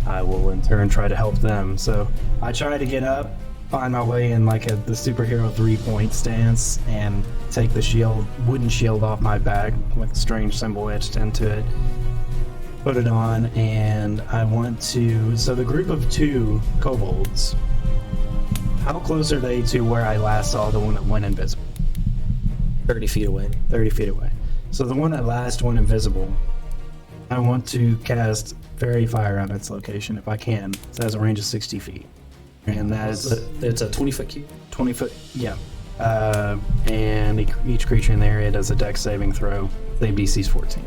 [SPEAKER 5] I will in turn try to help them. So I try to get up, find my way in like the superhero 3-point stance, and take the wooden shield off my back with a strange symbol etched into it. Put it on, and I want to. So the group of 2 kobolds, how close are they to where I last saw the one that went invisible?
[SPEAKER 1] 30 feet away.
[SPEAKER 5] 30 feet away. So the one that last went invisible, I want to cast Fairy Fire on its location if I can. It has a range of 60 feet. And that is
[SPEAKER 1] It's a 20-foot cube.
[SPEAKER 5] 20 foot, yeah. And each creature in the area does a dex saving throw. They DC's 14.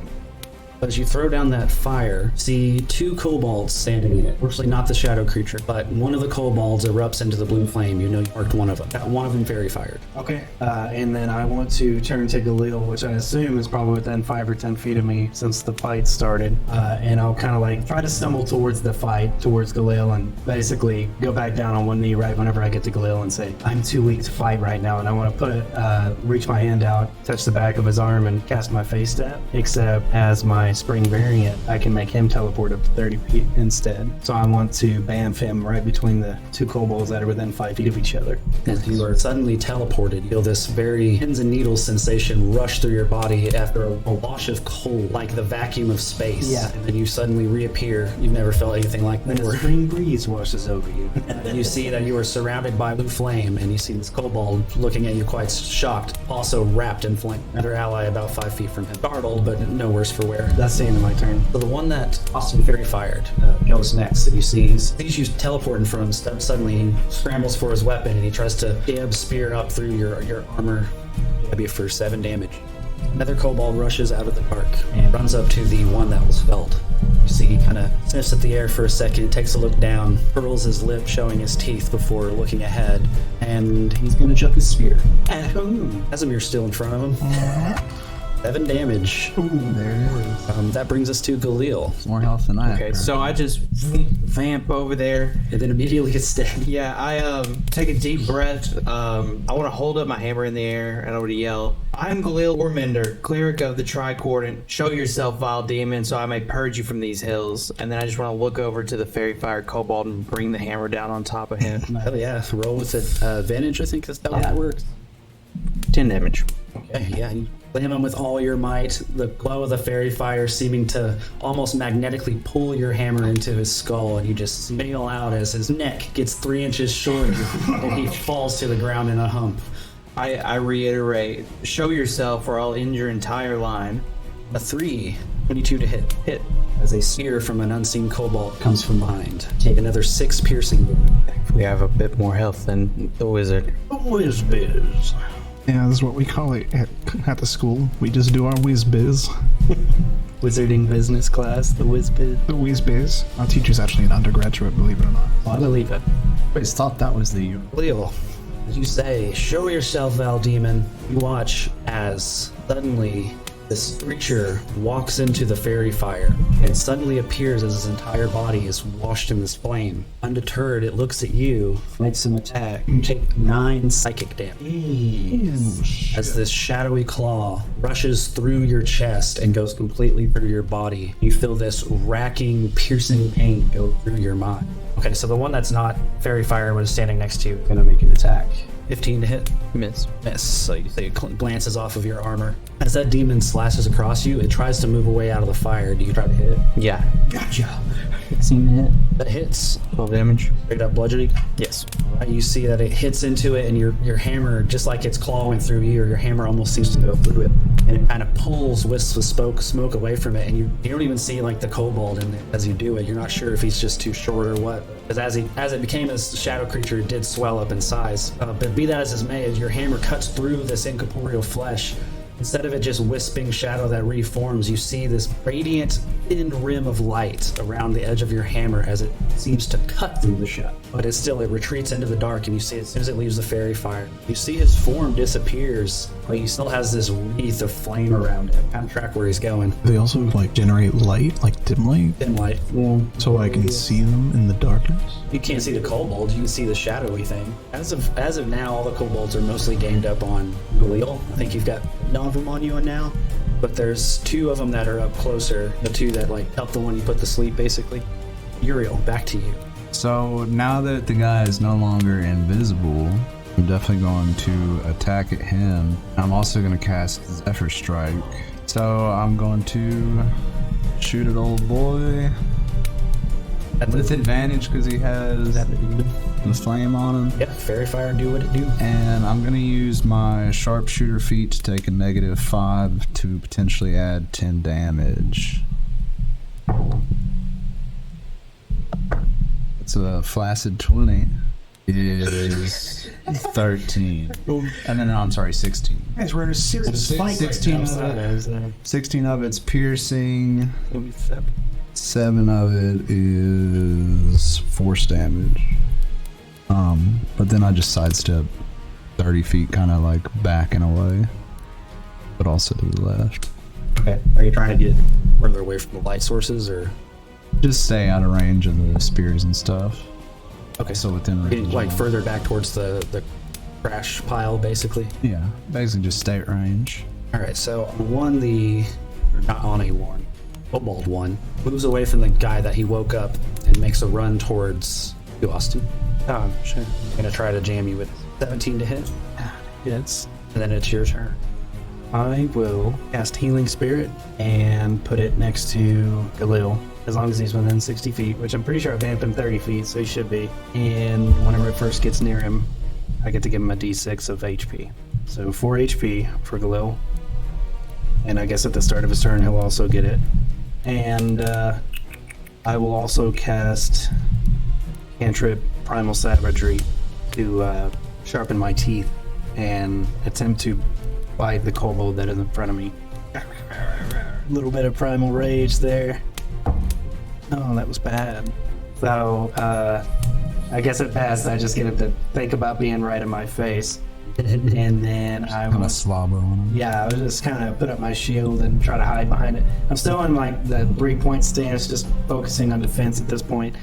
[SPEAKER 1] As you throw down that fire, see 2 kobolds standing in it. Fortunately, not the shadow creature, but one of the kobolds erupts into the blue flame. You know you marked one of them. Got one of them fairy fired.
[SPEAKER 5] Okay. And then I want to turn to Galil, which I assume is probably within 5 or 10 feet of me since the fight started. And I'll kind of like try to stumble towards the fight, towards Galil, and basically go back down on one knee right whenever I get to Galil and say, I'm too weak to fight right now. And I want to reach my hand out, touch the back of his arm, and cast my face stab. Except as my spring variant, I can make him teleport up to 30 feet instead. So I want to bamf him right between the 2 kobolds that are within 5 feet of each other.
[SPEAKER 1] As you are suddenly teleported, you feel this very pins and needles sensation rush through your body after a wash of cold, like the vacuum of space.
[SPEAKER 5] Yeah.
[SPEAKER 1] And then you suddenly reappear. You've never felt anything like that
[SPEAKER 5] Then a
[SPEAKER 1] before.
[SPEAKER 5] spring breeze washes over you.
[SPEAKER 1] And then you see that you are surrounded by blue flame, and you see this kobold looking at you quite shocked, also wrapped in flame. Another ally about 5 feet from him. Startled, but no worse for wear.
[SPEAKER 5] That's the end of my turn.
[SPEAKER 1] So the one that Austin Fairy fired goes next, and you sees you teleport in front of him. Suddenly he scrambles for his weapon, and he tries to stab spear up through your armor. That'd be for 7 damage. Another kobold rushes out of the dark and runs up to the one that was felled. You see he kind of sniffs at the air for a second, takes a look down, curls his lip, showing his teeth before looking ahead, and he's going to chuck his spear at whom? Casimir's still in front of him. 7 damage.
[SPEAKER 6] There it is.
[SPEAKER 1] That brings us to Galil.
[SPEAKER 6] More health than I have.
[SPEAKER 4] Okay, so I just vamp over there.
[SPEAKER 1] And then immediately get stabbed.
[SPEAKER 4] Yeah, I take a deep breath. I want to hold up my hammer in the air and I want to yell, I'm Galil Ormender, cleric of the Tricoordinate. Show yourself, vile demon, so I may purge you from these hills. And then I just want to look over to the fairy fire kobold and bring the hammer down on top of him.
[SPEAKER 1] Hell yeah. Roll with advantage, I think that's how that works.
[SPEAKER 4] 10 damage.
[SPEAKER 1] Okay, yeah. You slam him with all your might, the glow of the fairy fire seeming to almost magnetically pull your hammer into his skull, and you just bail out as his neck gets 3 inches shorter and he falls to the ground in a hump.
[SPEAKER 4] I reiterate, show yourself or I'll end your entire line.
[SPEAKER 1] A 3, 22 to hit.
[SPEAKER 4] Hit.
[SPEAKER 1] As a spear from an unseen kobold comes from behind. Take another 6 piercing wounds.
[SPEAKER 4] We have a bit more health than the wizard.
[SPEAKER 5] Whiz biz.
[SPEAKER 8] Yeah, this is what we call it at the school. We just do our whiz biz.
[SPEAKER 5] Wizarding business class, the whiz biz.
[SPEAKER 8] The whiz biz. Our teacher's actually an undergraduate, believe it or not.
[SPEAKER 5] I believe it.
[SPEAKER 6] I always thought that was the
[SPEAKER 1] Leo, as you say, show yourself, Val Demon. You watch as suddenly this creature walks into the fairy fire and suddenly appears as his entire body is washed in this flame. Undeterred, it looks at you, makes some attack. You take 9 psychic damage. As this shadowy claw rushes through your chest and goes completely through your body, you feel this racking, piercing pain go through your mind. Okay, so the one that's not fairy fire was standing next to you, gonna make an attack. 15 to hit.
[SPEAKER 4] Miss.
[SPEAKER 1] Miss. So you say it glances off of your armor. As that demon slashes across you, it tries to move away out of the fire. Do you try to hit it?
[SPEAKER 4] Yeah.
[SPEAKER 1] Gotcha.
[SPEAKER 4] 16 to hit.
[SPEAKER 1] That hits.
[SPEAKER 4] 12 damage.
[SPEAKER 1] Straight up bludgeoning.
[SPEAKER 4] Yes.
[SPEAKER 1] Right, you see that it hits into it, and your hammer, just like it's clawing through you, your hammer almost seems to go through it, and it kind of pulls wisps of smoke away from it, and you don't even see like the kobold in it as you do it. You're not sure if he's just too short or what. Because as it became a shadow creature, it did swell up in size. But be that as it may, as your hammer cuts through this incorporeal flesh, instead of it just wisping shadow that reforms, you see this radiant thin rim of light around the edge of your hammer as it seems to cut through the shadow. But it retreats into the dark, and you see as soon as it leaves the fairy fire, you see his form disappears, but he still has this wreath of flame around him. Kind of track where he's going.
[SPEAKER 8] They also like generate light, like dim light,
[SPEAKER 1] Dim light.
[SPEAKER 8] so I can see them in the darkness.
[SPEAKER 1] You can't see the kobold, you can see the shadowy thing. As of now, all the kobolds are mostly gamed up on Galil. I think you've got none of them on you now, but there's 2 of them that are up closer, the 2 that like help the one you put to sleep basically. Uriel, back to you.
[SPEAKER 7] So now that the guy is no longer invisible, I'm definitely going to attack at him. I'm also going to cast Zephyr Strike. So I'm going to shoot at old boy with advantage because he has the flame on him.
[SPEAKER 1] Yep, fairy fire, do what it do.
[SPEAKER 7] And I'm going to use my sharpshooter feat to take a -5 to potentially add 10 damage. It's a flaccid 20. It is 13. And then, I'm sorry, 16.
[SPEAKER 8] Guys, we're in a serious fight.
[SPEAKER 7] 16 of it's piercing. 7 of it is force damage. But then I just sidestep 30 feet, kind of like backing away, but also to the left.
[SPEAKER 1] Okay. Are you trying to get further away from the light sources, or
[SPEAKER 7] Just stay out of range of the spears and stuff.
[SPEAKER 1] okay?
[SPEAKER 7] So within
[SPEAKER 1] Getting,
[SPEAKER 7] range.
[SPEAKER 1] like further back towards the crash pile, basically.
[SPEAKER 7] Yeah, basically just stay at range.
[SPEAKER 1] All right. So on the not on a one, Cobalt one moves away from the guy that he woke up and makes a run towards you, Austin.
[SPEAKER 5] Oh, sure.
[SPEAKER 1] I'm gonna try to jam you with 17 to hit,
[SPEAKER 5] Yes.
[SPEAKER 1] and then it's your turn.
[SPEAKER 5] I will cast Healing Spirit and put it next to Galil, as long as he's within 60 feet, which I'm pretty sure I vamped him 30 feet, so he should be. And whenever it first gets near him, I get to give him a d6 of HP. So 4 HP for Galil. And I guess at the start of his turn, he'll also get it. And I will also cast Cantrip Primal Savagery to sharpen my teeth and attempt to bite the kobold that is in front of me. A little bit of primal rage there. Oh, that was bad. So, I guess it passed. I just get him to think about being right in my face. And then I
[SPEAKER 7] Kind of
[SPEAKER 5] was,
[SPEAKER 7] slobber on him.
[SPEAKER 5] yeah, I was just kind of put up my shield and try to hide behind it. I'm still in like the 3-point stance, just focusing on defense at this point.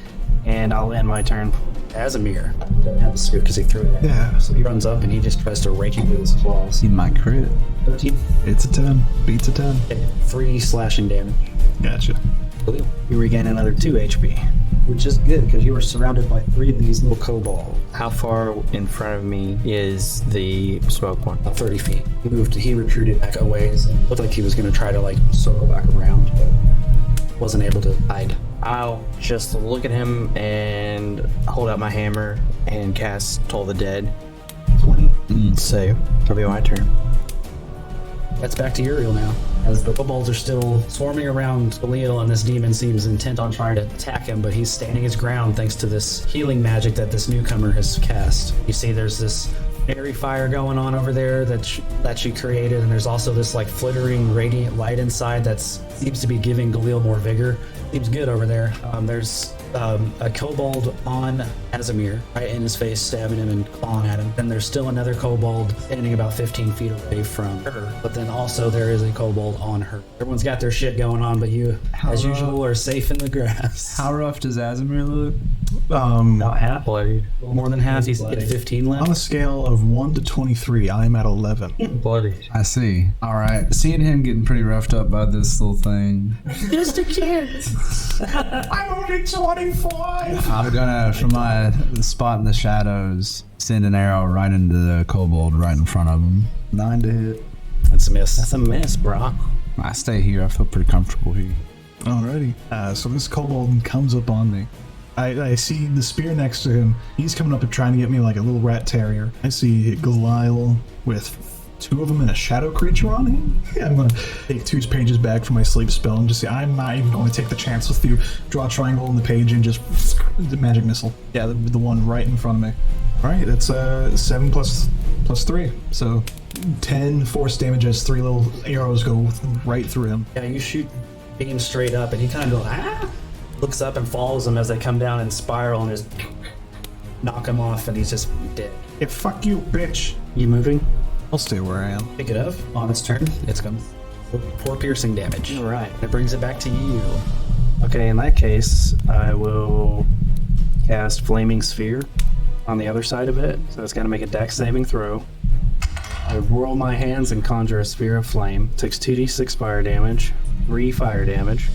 [SPEAKER 5] And I'll end my turn.
[SPEAKER 1] Casimir doesn't have the spear because he threw it.
[SPEAKER 8] Yeah.
[SPEAKER 1] So he runs up and he just tries to rake you with his claws.
[SPEAKER 7] He might crit.
[SPEAKER 1] 13.
[SPEAKER 8] It's a 10. Beats a 10.
[SPEAKER 1] Okay, 3 slashing damage.
[SPEAKER 8] Gotcha.
[SPEAKER 1] Khalil.
[SPEAKER 5] You regain another 2 HP.
[SPEAKER 1] Which is good because you were surrounded by 3 of these little kobolds.
[SPEAKER 4] How far in front of me is the smoke one?
[SPEAKER 1] About 30 feet. He retreated back a ways and looked like he was going to try to like circle back around, but wasn't able to hide.
[SPEAKER 4] I'll just look at him and hold out my hammer and cast Toll the Dead.
[SPEAKER 1] 20.
[SPEAKER 4] So it'll be my turn.
[SPEAKER 1] That's back to Uriel now. As the kobolds are still swarming around Khalil, and this demon seems intent on trying to attack him, but he's standing his ground thanks to this healing magic that this newcomer has cast. You see there's this fairy fire going on over there that she created, and there's also this like flittering radiant light inside that seems to be giving Galil more vigor. Seems good over there. There's a kobold on Casimir, right in his face, stabbing him and clawing at him. Then there's still another kobold standing about 15 feet away from her. But then also there is a kobold on her. Everyone's got their shit going on, but you, as usual, are safe in the grass.
[SPEAKER 7] How rough does Casimir look?
[SPEAKER 5] Not half.
[SPEAKER 4] Bloodied.
[SPEAKER 1] More than half. He's at 15
[SPEAKER 8] On a
[SPEAKER 1] left.
[SPEAKER 8] scale of 1 to 23, I'm at 11.
[SPEAKER 4] Bloodied.
[SPEAKER 7] I see. All right. Seeing him getting pretty roughed up by this little thing,
[SPEAKER 1] Just a kid.
[SPEAKER 8] I'm only 25!
[SPEAKER 7] I'm gonna, from my spot in the shadows, send an arrow right into the kobold right in front of him. 9 to hit.
[SPEAKER 1] That's a miss.
[SPEAKER 5] That's a miss, bro.
[SPEAKER 7] I stay here. I feel pretty comfortable here.
[SPEAKER 8] Alrighty. So this kobold comes up on me. I see the spear next to him. He's coming up and trying to get me like a little rat terrier. I see Galil with 2 of them and a shadow creature on him. I'm going to take 2 pages back from my sleep spell and just say, I'm not even going to take the chance with you. Draw a triangle on the page and just the magic missile. Yeah, the one right in front of me. Alright, that's 7 plus 3. So 10 force damage as 3 little arrows go right through him.
[SPEAKER 1] Yeah, you shoot beam straight up, and he kind of goes, ah! Looks up and follows them as they come down and spiral and just knock him off, and he's just dead.
[SPEAKER 8] Hey, fuck you, bitch.
[SPEAKER 5] You moving?
[SPEAKER 8] I'll stay where I am.
[SPEAKER 1] Pick it up on its turn. It's going to 4 piercing damage.
[SPEAKER 5] All right.
[SPEAKER 1] That brings it back to you.
[SPEAKER 5] Okay, in that case, I will cast Flaming Sphere on the other side of it. So it's got to make a dex saving throw. I whirl my hands and conjure a sphere of flame. Takes 2d6 fire damage, 3 fire damage.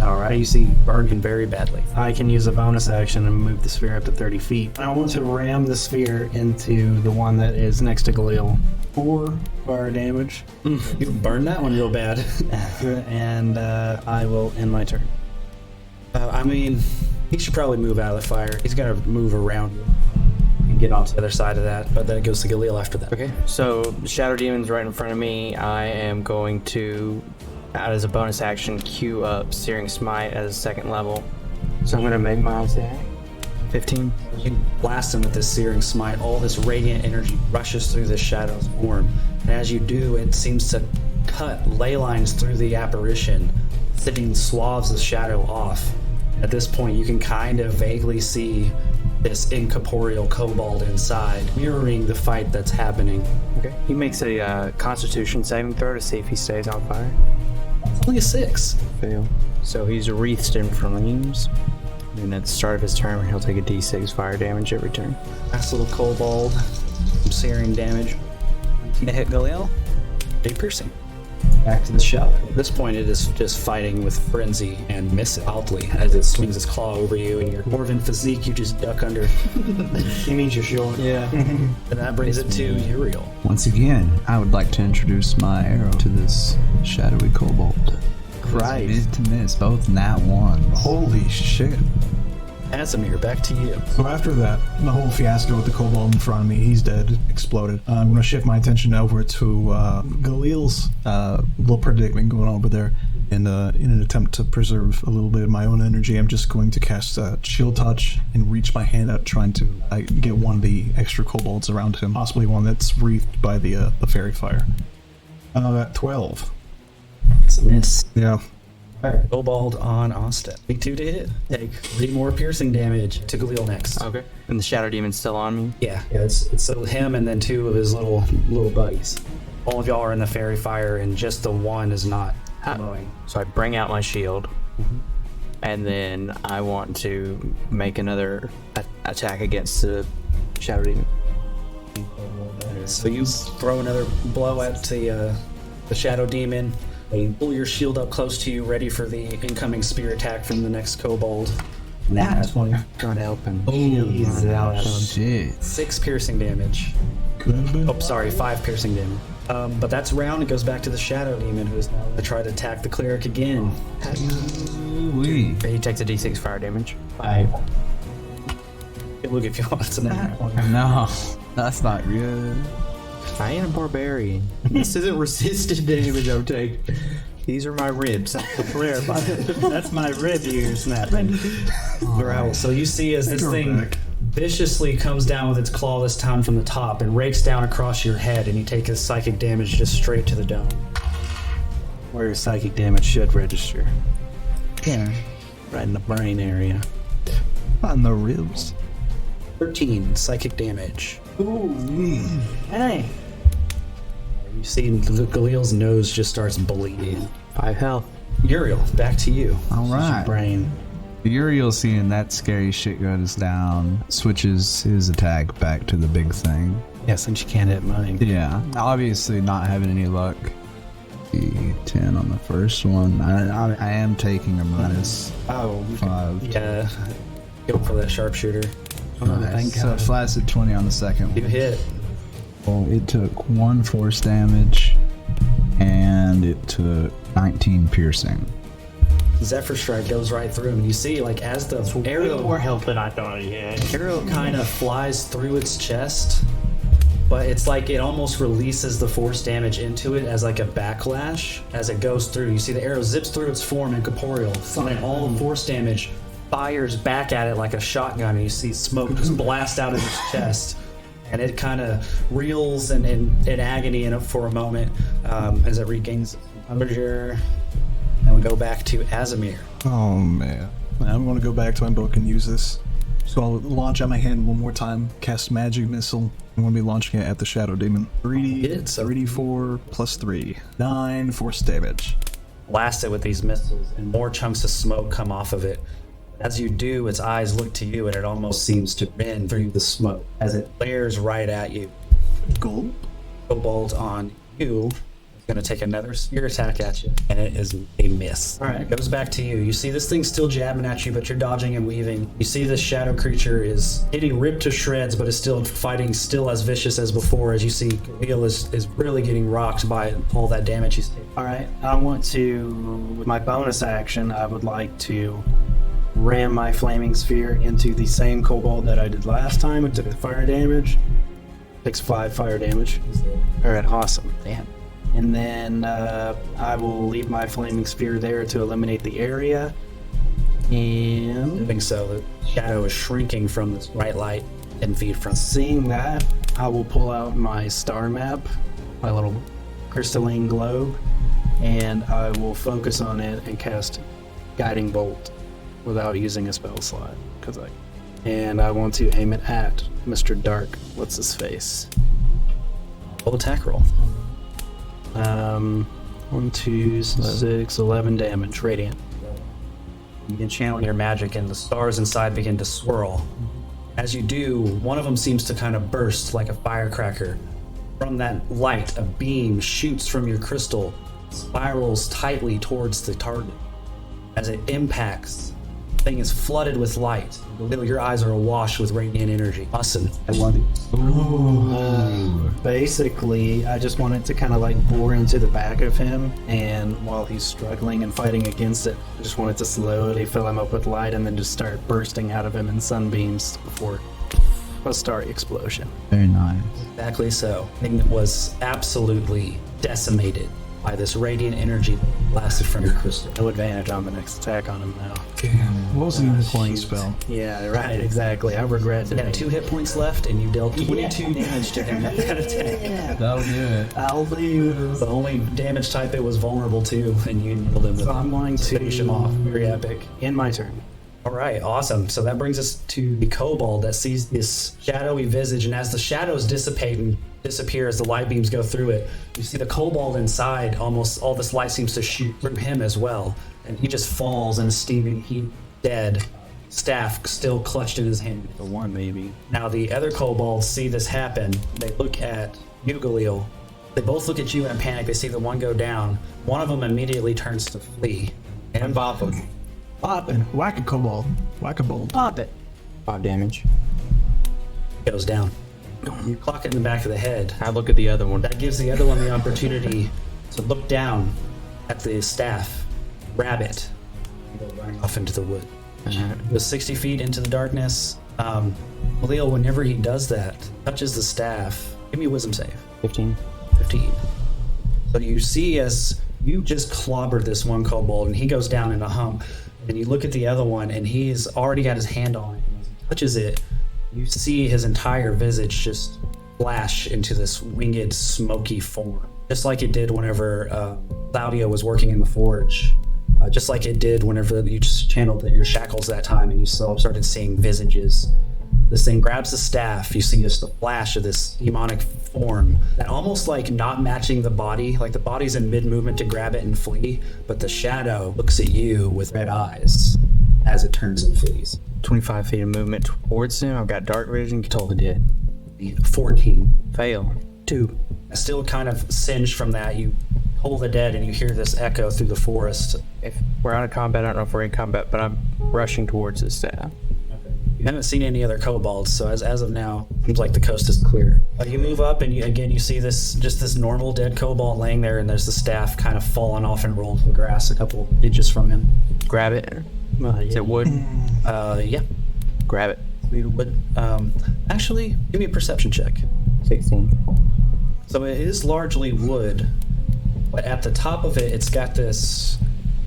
[SPEAKER 5] All right.
[SPEAKER 1] You see burning very badly.
[SPEAKER 5] I can use a bonus action and move the sphere up to 30 feet. I want to ram the sphere into the one that is next to Galil. 4 fire damage.
[SPEAKER 1] You burn that one real bad.
[SPEAKER 5] And I will end my turn.
[SPEAKER 1] I mean, he should probably move out of the fire. He's got to move around and get onto the other side of that, but then it goes to Galil after that.
[SPEAKER 4] Okay, so Shadow Demon's right in front of me. I am going to, as a bonus action, queue up Searing Smite as a 2nd level. So I'm going to make my attack. 15.
[SPEAKER 1] You blast him with this Searing Smite. All this radiant energy rushes through the shadow's form, and as you do, it seems to cut ley lines through the apparition, sitting swaths of shadow off. At this point, you can kind of vaguely see this incorporeal Cobalt inside, mirroring the fight that's happening.
[SPEAKER 4] Okay. He makes a Constitution saving throw to see if he stays on fire.
[SPEAKER 1] It's only a 6.
[SPEAKER 4] Fail. So he's wreathed in flames. And at the start of his turn, he'll take a d6 fire damage every turn.
[SPEAKER 1] Nice little Cobalt, some searing damage. To hit Galil, 8 piercing. Back to the shell. At this point, it is just fighting with frenzy and miss wildly as it swings its claw over you, and your dwarven physique, you just duck under.
[SPEAKER 5] He means you're short.
[SPEAKER 1] Yeah. And that brings it to Yuriael.
[SPEAKER 7] Once again, I would like to introduce my arrow to this shadowy Cobalt.
[SPEAKER 5] Christ.
[SPEAKER 7] Mid to miss, both nat 1s.
[SPEAKER 8] Holy shit.
[SPEAKER 1] Casimir, back to you.
[SPEAKER 8] So after that, the whole fiasco with the Cobalt in front of me, he's dead, exploded. I'm going to shift my attention over to Galil's little predicament going on over there. And in an attempt to preserve a little bit of my own energy, I'm just going to cast Shield Touch and reach my hand out, trying to get one of the extra Cobalts around him, possibly one that's wreathed by the fairy fire. 12.
[SPEAKER 1] It's a miss.
[SPEAKER 8] Yeah.
[SPEAKER 1] Alright, Cobalt on Austin. 22 to hit. Take 3 more piercing damage to Galil next.
[SPEAKER 4] Okay. And the Shadow Demon's still on me?
[SPEAKER 1] Yeah, it's so him and then 2 of his little buddies. All of y'all are in the fairy fire, and just the one is not glowing.
[SPEAKER 4] So I bring out my shield, and then I want to make another attack against the Shadow Demon.
[SPEAKER 1] So you throw another blow at the Shadow Demon. You pull your shield up close to you, ready for the incoming spear attack from the next kobold.
[SPEAKER 5] That's funny.
[SPEAKER 4] God help him.
[SPEAKER 7] Shit.
[SPEAKER 1] 6 piercing damage. Oh, sorry, 5 piercing damage. But that's round. It goes back to the Shadow Demon, who is now going to try to attack the cleric again.
[SPEAKER 7] Wee.
[SPEAKER 4] He takes a d6 fire damage.
[SPEAKER 1] 5. Look if you want to
[SPEAKER 7] No, that's not good.
[SPEAKER 4] I ain't a barbarian. This isn't resisted damage I'm taking. These are my ribs.
[SPEAKER 5] That's my rib you're snapping.
[SPEAKER 1] Right. So you see as this thing viciously comes down with its claw, this time from the top, and rakes down across your head, and you take a psychic damage just straight to the dome.
[SPEAKER 5] Where psychic damage should register.
[SPEAKER 7] Yeah.
[SPEAKER 5] Right in the brain area.
[SPEAKER 7] On the ribs.
[SPEAKER 1] 13 psychic damage.
[SPEAKER 5] Hey.
[SPEAKER 1] You see Galil's nose just starts bleeding.
[SPEAKER 4] 5 health.
[SPEAKER 1] Uriel, back to you.
[SPEAKER 7] All right.
[SPEAKER 5] Brain.
[SPEAKER 7] Uriel, seeing that scary shit goes down, switches his attack back to the big thing.
[SPEAKER 5] Yeah, since you can't hit mine.
[SPEAKER 7] Yeah, obviously not having any luck. The 10 on the first one. I am taking a minus 5.
[SPEAKER 1] Yeah. Go for that sharpshooter.
[SPEAKER 7] Nice. So it flies at 20 on the second
[SPEAKER 1] You
[SPEAKER 7] one.
[SPEAKER 1] hit.
[SPEAKER 7] Well, it took 1 force damage, and it took 19 piercing.
[SPEAKER 1] Zephyr Strike goes right through him. You see, like, as the arrow
[SPEAKER 5] help than I thought he had.
[SPEAKER 1] arrow kind of flies through its chest, but it's like it almost releases the force damage into it as like a backlash as it goes through. You see the arrow zips through its form incorporeal, and then all the force damage fires back at it like a shotgun, and you see smoke just blast out of its chest. And it kind of reels in agony for a moment as it regains temperature. And we go back to Azamir.
[SPEAKER 8] Oh man. I'm going to go back to my book and use this. So I'll launch out my hand one more time, cast Magic Missile. I'm going to be launching it at the Shadow Demon. 3d4 plus 3. 9 force damage.
[SPEAKER 1] Blast it with these missiles, and more chunks of smoke come off of it. As you do, its eyes look to you, and it almost seems to bend through the smoke as it glares right at you.
[SPEAKER 8] Gold.
[SPEAKER 1] Cobalt on you. Gonna take another spear attack at you, and it is a miss. All right, it goes back to you. You see this thing still jabbing at you, but you're dodging and weaving. You see this shadow creature is getting ripped to shreds, but is still fighting, still as vicious as before. As you see, Gabriel is really getting rocked by all that damage he's taking.
[SPEAKER 5] All right, I want to, with my bonus action, I would like to ram my flaming sphere into the same Cobalt that I did last time. It took the fire damage. Takes 5 fire damage. All right, awesome.
[SPEAKER 1] Damn.
[SPEAKER 5] And then I will leave my flaming sphere there to eliminate the area. And
[SPEAKER 1] Doing so, the shadow is shrinking from this bright light 10 feet from.
[SPEAKER 5] seeing that, I will pull out my star map, my little crystalline globe, and I will focus on it and cast Guiding Bolt without using a spell slot. And I want to aim it at Mr. Dark. What's his face?
[SPEAKER 1] Full attack roll.
[SPEAKER 5] 1, 2, 6, 11 damage, radiant.
[SPEAKER 1] You can channel your magic, and the stars inside begin to swirl. As you do, one of them seems to kind of burst like a firecracker. From that light, a beam shoots from your crystal, spirals tightly towards the target. As it impacts, the thing is flooded with light. Your eyes are awash with radiant energy. Awesome. I love it.
[SPEAKER 5] Basically, I just wanted to kind of like bore into the back of him, and while he's struggling and fighting against it, I just wanted to slowly fill him up with light and then just start bursting out of him in sunbeams before a starry explosion.
[SPEAKER 6] Very nice.
[SPEAKER 1] Exactly so. Thing was absolutely decimated by this radiant energy that blasted from your crystal.
[SPEAKER 5] No advantage on the next attack on him now.
[SPEAKER 8] What was the playing spell?
[SPEAKER 5] Yeah, right, exactly. I regret
[SPEAKER 1] You
[SPEAKER 5] it.
[SPEAKER 1] had 2 hit points left, and you dealt 22 damage to him at that attack.
[SPEAKER 6] That'll do it.
[SPEAKER 5] I'll leave.
[SPEAKER 1] The only damage type it was vulnerable to, and you nailed him with
[SPEAKER 5] So I'm going to
[SPEAKER 1] finish him off. Very epic.
[SPEAKER 5] End my turn.
[SPEAKER 1] All right, awesome. So that brings us to the Cobalt that sees this shadowy visage, and as the shadows dissipate and disappear as the light beams go through it, you see the Cobalt inside. Almost all this light seems to shoot through him as well, and he just falls in a steaming heat, dead. Staff still clutched in his hand.
[SPEAKER 5] The one, maybe.
[SPEAKER 1] Now the other kobolds see this happen. They look at you, Galil. They both look at you in a panic. They see the one go down. One of them immediately turns to flee. And bop him.
[SPEAKER 8] Poppin'. Whack a cobalt. Whack a bolt.
[SPEAKER 5] Pop it.
[SPEAKER 4] 5 damage.
[SPEAKER 1] Goes down. You clock it in the back of the head.
[SPEAKER 4] I look at the other one.
[SPEAKER 1] That gives the other one the opportunity to look down at the staff, grab it, and go running off into the wood. Goes 60 feet into the darkness. Leo, whenever he does that, touches the staff. Give me a wisdom save.
[SPEAKER 4] 15.
[SPEAKER 1] 15. So you see as you just clobbered this one kobold, and he goes down in a hump, and you look at the other one, and he's already got his hand on it. And as he touches it, you see his entire visage just flash into this winged, smoky form. Just like it did whenever Claudia was working in the forge. Just like it did whenever you just channeled your shackles that time and you started seeing visages. This thing grabs the staff. You see just the flash of this demonic form that almost like not matching the body. Like the body's in mid-movement to grab it and flee, but the shadow looks at you with red eyes as it turns and flees.
[SPEAKER 4] 25 feet of movement towards him. I've got dark vision. Totally dead.
[SPEAKER 1] 14.
[SPEAKER 4] Fail. 2.
[SPEAKER 1] Still kind of singed from that, you pull the dead and you hear this echo through the forest.
[SPEAKER 4] If we're out of combat, I don't know if we're in combat, but I'm rushing towards the staff.
[SPEAKER 1] You haven't seen any other kobolds, so as of now, it seems like the coast is clear. You move up and you see this normal dead kobold laying there, and there's the staff kind of falling off and rolling to the grass a couple inches from him.
[SPEAKER 4] Grab it. Is it wood?
[SPEAKER 1] Yeah.
[SPEAKER 4] Grab it.
[SPEAKER 1] Wood. Actually, give me a perception check.
[SPEAKER 4] 16.
[SPEAKER 1] So it is largely wood, but at the top of it, it's got this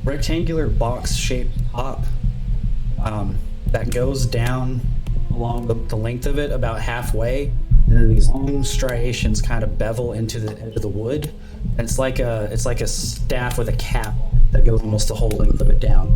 [SPEAKER 1] rectangular box-shaped top that goes down along the length of it about halfway, and then these long striations kind of bevel into the edge of the wood, and it's like a staff with a cap that goes almost the whole length of it down,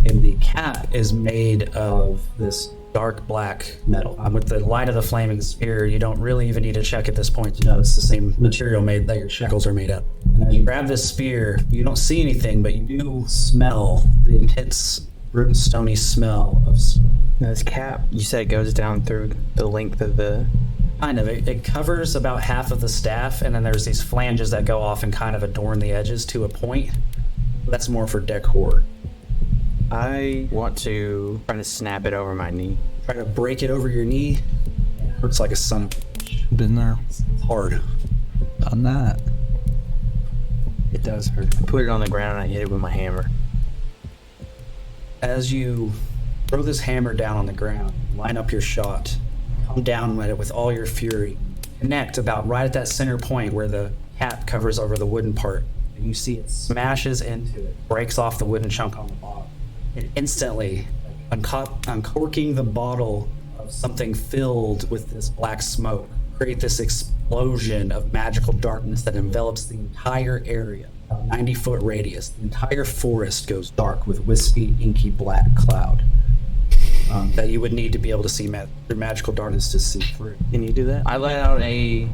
[SPEAKER 1] and the cap is made of this dark black metal. With the light of the flaming spear, you don't really even need to check at this point to know it's the same material made that your shackles are made of. And as you grab this spear, you don't see anything, but you do smell the intense, root and stony smell of smoke.
[SPEAKER 4] Now this cap, you said it goes down through the length of the
[SPEAKER 1] Kind of. It covers about half of the staff, and then there's these flanges that go off and kind of adorn the edges to a point. That's more for decor.
[SPEAKER 4] I want to try to snap it over my knee.
[SPEAKER 1] Try to break it over your knee. Hurts like a son of a...
[SPEAKER 6] Been there.
[SPEAKER 1] Hard.
[SPEAKER 6] Done that.
[SPEAKER 5] It does hurt.
[SPEAKER 4] I put it on the ground and I hit it with my hammer.
[SPEAKER 1] As you throw this hammer down on the ground, line up your shot, come down at it with all your fury, connect about right at that center point where the cap covers over the wooden part, and you see it smashes into it, breaks off the wooden chunk on the bottom, and instantly, uncorking the bottle of something filled with this black smoke, create this explosion of magical darkness that envelops the entire area. A 90-foot radius. The entire forest goes dark with wispy, inky black cloud that you would need to be able to see through magical darkness to see through.
[SPEAKER 4] Can you do that? I let out a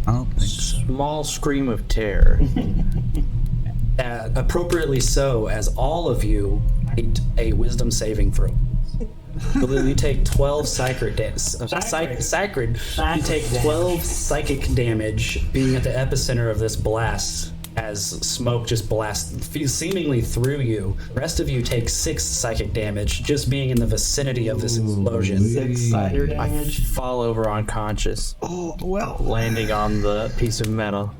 [SPEAKER 6] I don't think so.
[SPEAKER 4] small scream of terror.
[SPEAKER 1] Appropriately so, as all of you need a wisdom saving throw. You take 12 sacred You take 12 psychic damage being at the epicenter of this blast as smoke just blasts seemingly through you. The rest of you take 6 psychic damage just being in the vicinity of this explosion.
[SPEAKER 5] 6 cider damage.
[SPEAKER 4] I fall over unconscious.
[SPEAKER 5] Oh, well.
[SPEAKER 4] Landing on the piece of metal.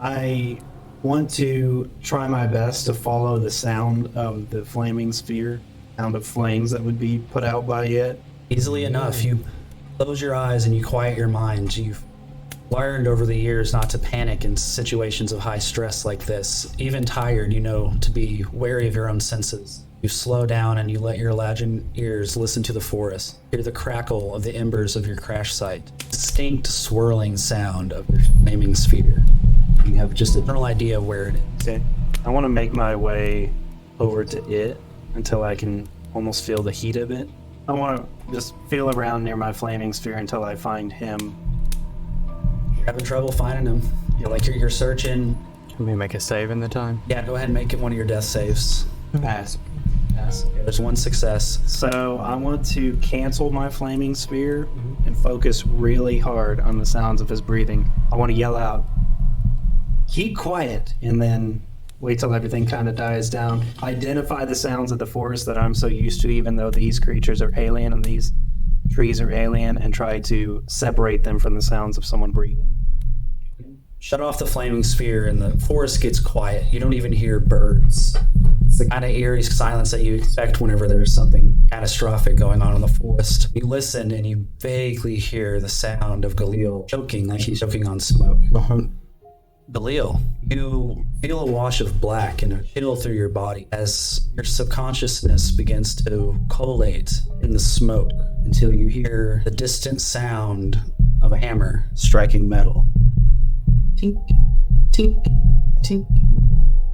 [SPEAKER 5] I want to try my best to follow the sound of the flaming sphere, sound of flames that would be put out by it.
[SPEAKER 1] Easily enough, you close your eyes and you quiet your mind. You've learned over the years not to panic in situations of high stress like this. Even tired, you know to be wary of your own senses. You slow down and you let your imagined ears listen to the forest. Hear the crackle of the embers of your crash site. Distinct swirling sound of your flaming sphere. You have just a general idea of where it is.
[SPEAKER 5] Okay. I want to make my way over to it until I can almost feel the heat of it. I want to just feel around near my flaming sphere until I find him.
[SPEAKER 1] You're having trouble finding him. You're searching.
[SPEAKER 4] Let me make a save in the time.
[SPEAKER 1] Yeah, go ahead and make it one of your death saves.
[SPEAKER 5] Pass.
[SPEAKER 1] Okay, there's 1 success.
[SPEAKER 5] So I want to cancel my flaming sphere and focus really hard on the sounds of his breathing. I want to yell out, "Keep quiet," and then wait till everything kind of dies down. Identify the sounds of the forest that I'm so used to, even though these creatures are alien and these trees are alien, and try to separate them from the sounds of someone breathing.
[SPEAKER 1] Shut off the flaming sphere and the forest gets quiet. You don't even hear birds. It's the kind of eerie silence that you expect whenever there's something catastrophic going on in the forest. You listen and you vaguely hear the sound of Galil choking like he's choking on smoke. Galil, you feel a wash of black and a chill through your body as your subconsciousness begins to collate in the smoke until you hear the distant sound of a hammer striking metal. Tink, tink, tink.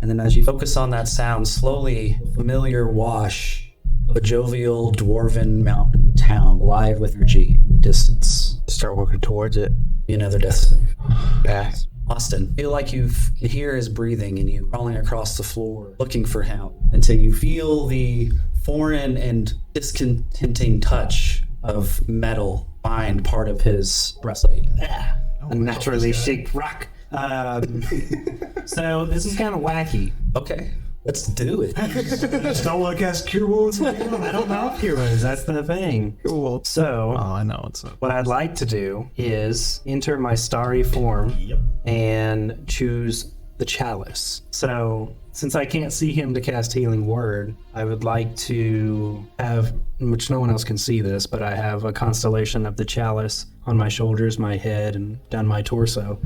[SPEAKER 1] And then as you focus on that sound, slowly, a familiar wash of a jovial dwarven mountain town alive with energy in the distance.
[SPEAKER 4] Start working towards it.
[SPEAKER 1] Be another death save.
[SPEAKER 4] Pass.
[SPEAKER 1] Austin, feel like you hear his breathing and you crawling across the floor looking for him until you feel the foreign and discontenting touch of metal find part of his breastplate.
[SPEAKER 5] Unnaturally shaped rock. So this is kind of wacky.
[SPEAKER 1] Okay, let's do it.
[SPEAKER 8] Just don't want to cast Cure Wounds.
[SPEAKER 5] I don't know if Cure Wounds, that's the thing.
[SPEAKER 6] Cool.
[SPEAKER 5] So,
[SPEAKER 6] Oh, I know what's up.
[SPEAKER 5] what I'd like to do is enter my starry form and choose the chalice. So, since I can't see him to cast Healing Word, I would like to have, which no one else can see this, but I have a constellation of the chalice on my shoulders, my head, and down my torso.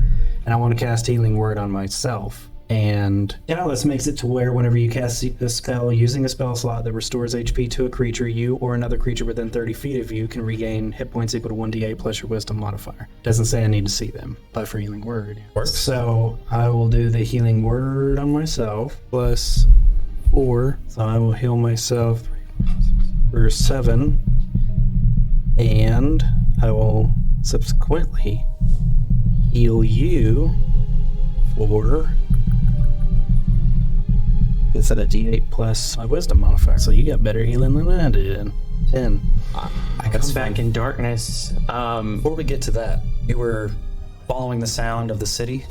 [SPEAKER 5] And I want to cast Healing Word on myself. And Chalice makes it to where whenever you cast a spell using a spell slot that restores HP to a creature, you or another creature within 30 feet of you can regain hit points equal to 1d8 plus your wisdom modifier. Doesn't say I need to see them, but for Healing Word.
[SPEAKER 1] Works.
[SPEAKER 5] So I will do the Healing Word on myself plus 4. So I will heal myself for 7. And I will subsequently heal you for... It's at a d8 plus my wisdom modifier, so you got better healing than I did. 10.
[SPEAKER 4] I come back in darkness.
[SPEAKER 1] Before we get to that, you were following the sound of the city,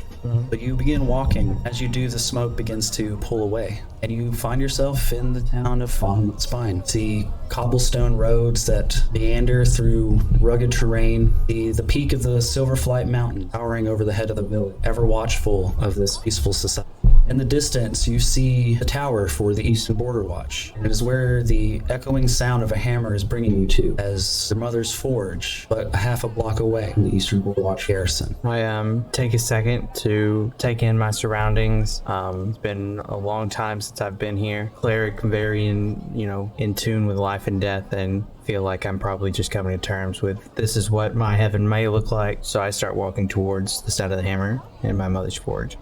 [SPEAKER 1] but you begin walking. As you do, the smoke begins to pull away, and you find yourself in the town of Bahamut Spine. See cobblestone roads that meander through rugged terrain, the peak of the Silverflight Mountain towering over the head of the village, ever watchful of this peaceful society. In the distance, you see the tower for the Eastern Border Watch. It is where the echoing sound of a hammer is bringing you to, as your mother's forge, but a half a block away from the Eastern Border Watch garrison.
[SPEAKER 4] I take a second to take in my surroundings. It's been a long time since I've been here. Cleric, very in tune with life and death, and feel like I'm probably just coming to terms with this is what my heaven may look like. So I start walking towards the side of the hammer in my mother's forge.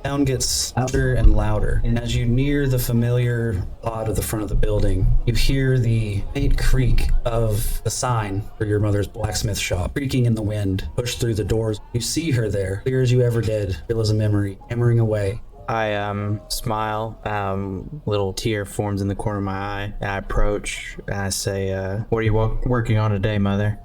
[SPEAKER 1] The sound gets louder and louder, and as you near the familiar pod of the front of the building, you hear the faint creak of the sign for your mother's blacksmith shop creaking in the wind, pushed through the doors. You see her there, clear as you ever did, real as a memory, hammering away.
[SPEAKER 4] I smile, little tear forms in the corner of my eye, and I approach and I say, what are you working on today, Mother?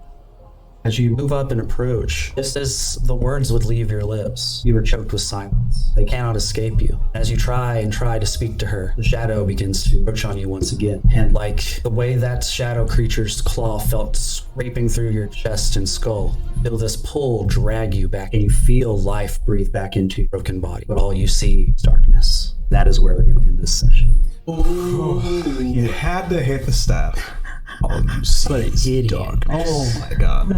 [SPEAKER 1] As you move up and approach, just as the words would leave your lips, you are choked with silence. They cannot escape you. As you try to speak to her, the shadow begins to approach on you once again. And like the way that shadow creature's claw felt scraping through your chest and skull, feel this pull drag you back, and you feel life breathe back into your broken body. But all you see is darkness. That is where we're going to end this session.
[SPEAKER 8] Ooh, you had to hit the staff.
[SPEAKER 7] All you see is darkness.
[SPEAKER 8] Oh my god.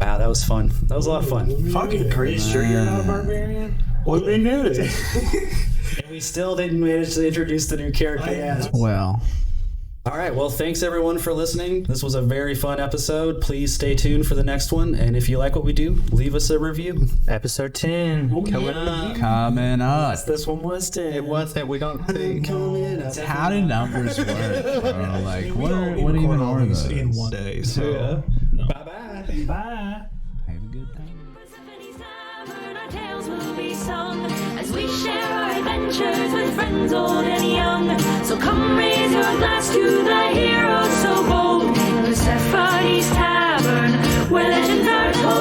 [SPEAKER 1] Wow, that was fun. That was a lot of fun.
[SPEAKER 5] Fucking Krisk, sure you're not a barbarian?
[SPEAKER 8] Well, they knew it.
[SPEAKER 1] And we still didn't manage to introduce the new character yet.
[SPEAKER 7] Well,
[SPEAKER 1] All right, well, thanks everyone for listening. This was a very fun episode. Please stay tuned for the next one. And if you like what we do, leave us a review.
[SPEAKER 4] Episode 10.
[SPEAKER 7] coming up.
[SPEAKER 5] This one was 10.
[SPEAKER 4] It was that we don't think.
[SPEAKER 7] How do numbers work? Bro? Like, what even are those?
[SPEAKER 8] In one day. So.
[SPEAKER 1] Bye-bye.
[SPEAKER 5] Bye.
[SPEAKER 7] Have a good time.
[SPEAKER 9] Persephone's Tavern, our tales will be sung as we share our adventures with friends old and young. So come raise your glass to the heroes so bold in Persephone's Tavern, where legends are told.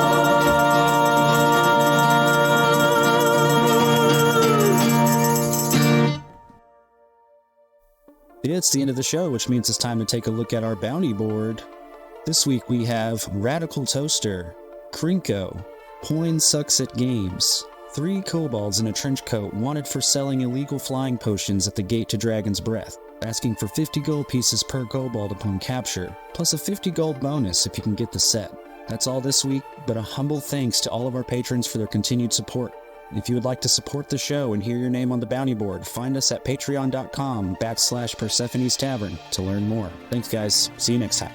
[SPEAKER 1] It's the end of the show, which means it's time to take a look at our bounty board. This week we have Radical Toaster, Krinko, Poin Sucks at Games, 3 kobolds in a trench coat wanted for selling illegal flying potions at the gate to Dragon's Breath, asking for 50 gold pieces per kobold upon capture, plus a 50 gold bonus if you can get the set. That's all this week, but a humble thanks to all of our patrons for their continued support. If you would like to support the show and hear your name on the bounty board, find us at patreon.com/Persephone's Tavern to learn more. Thanks guys, see you next time.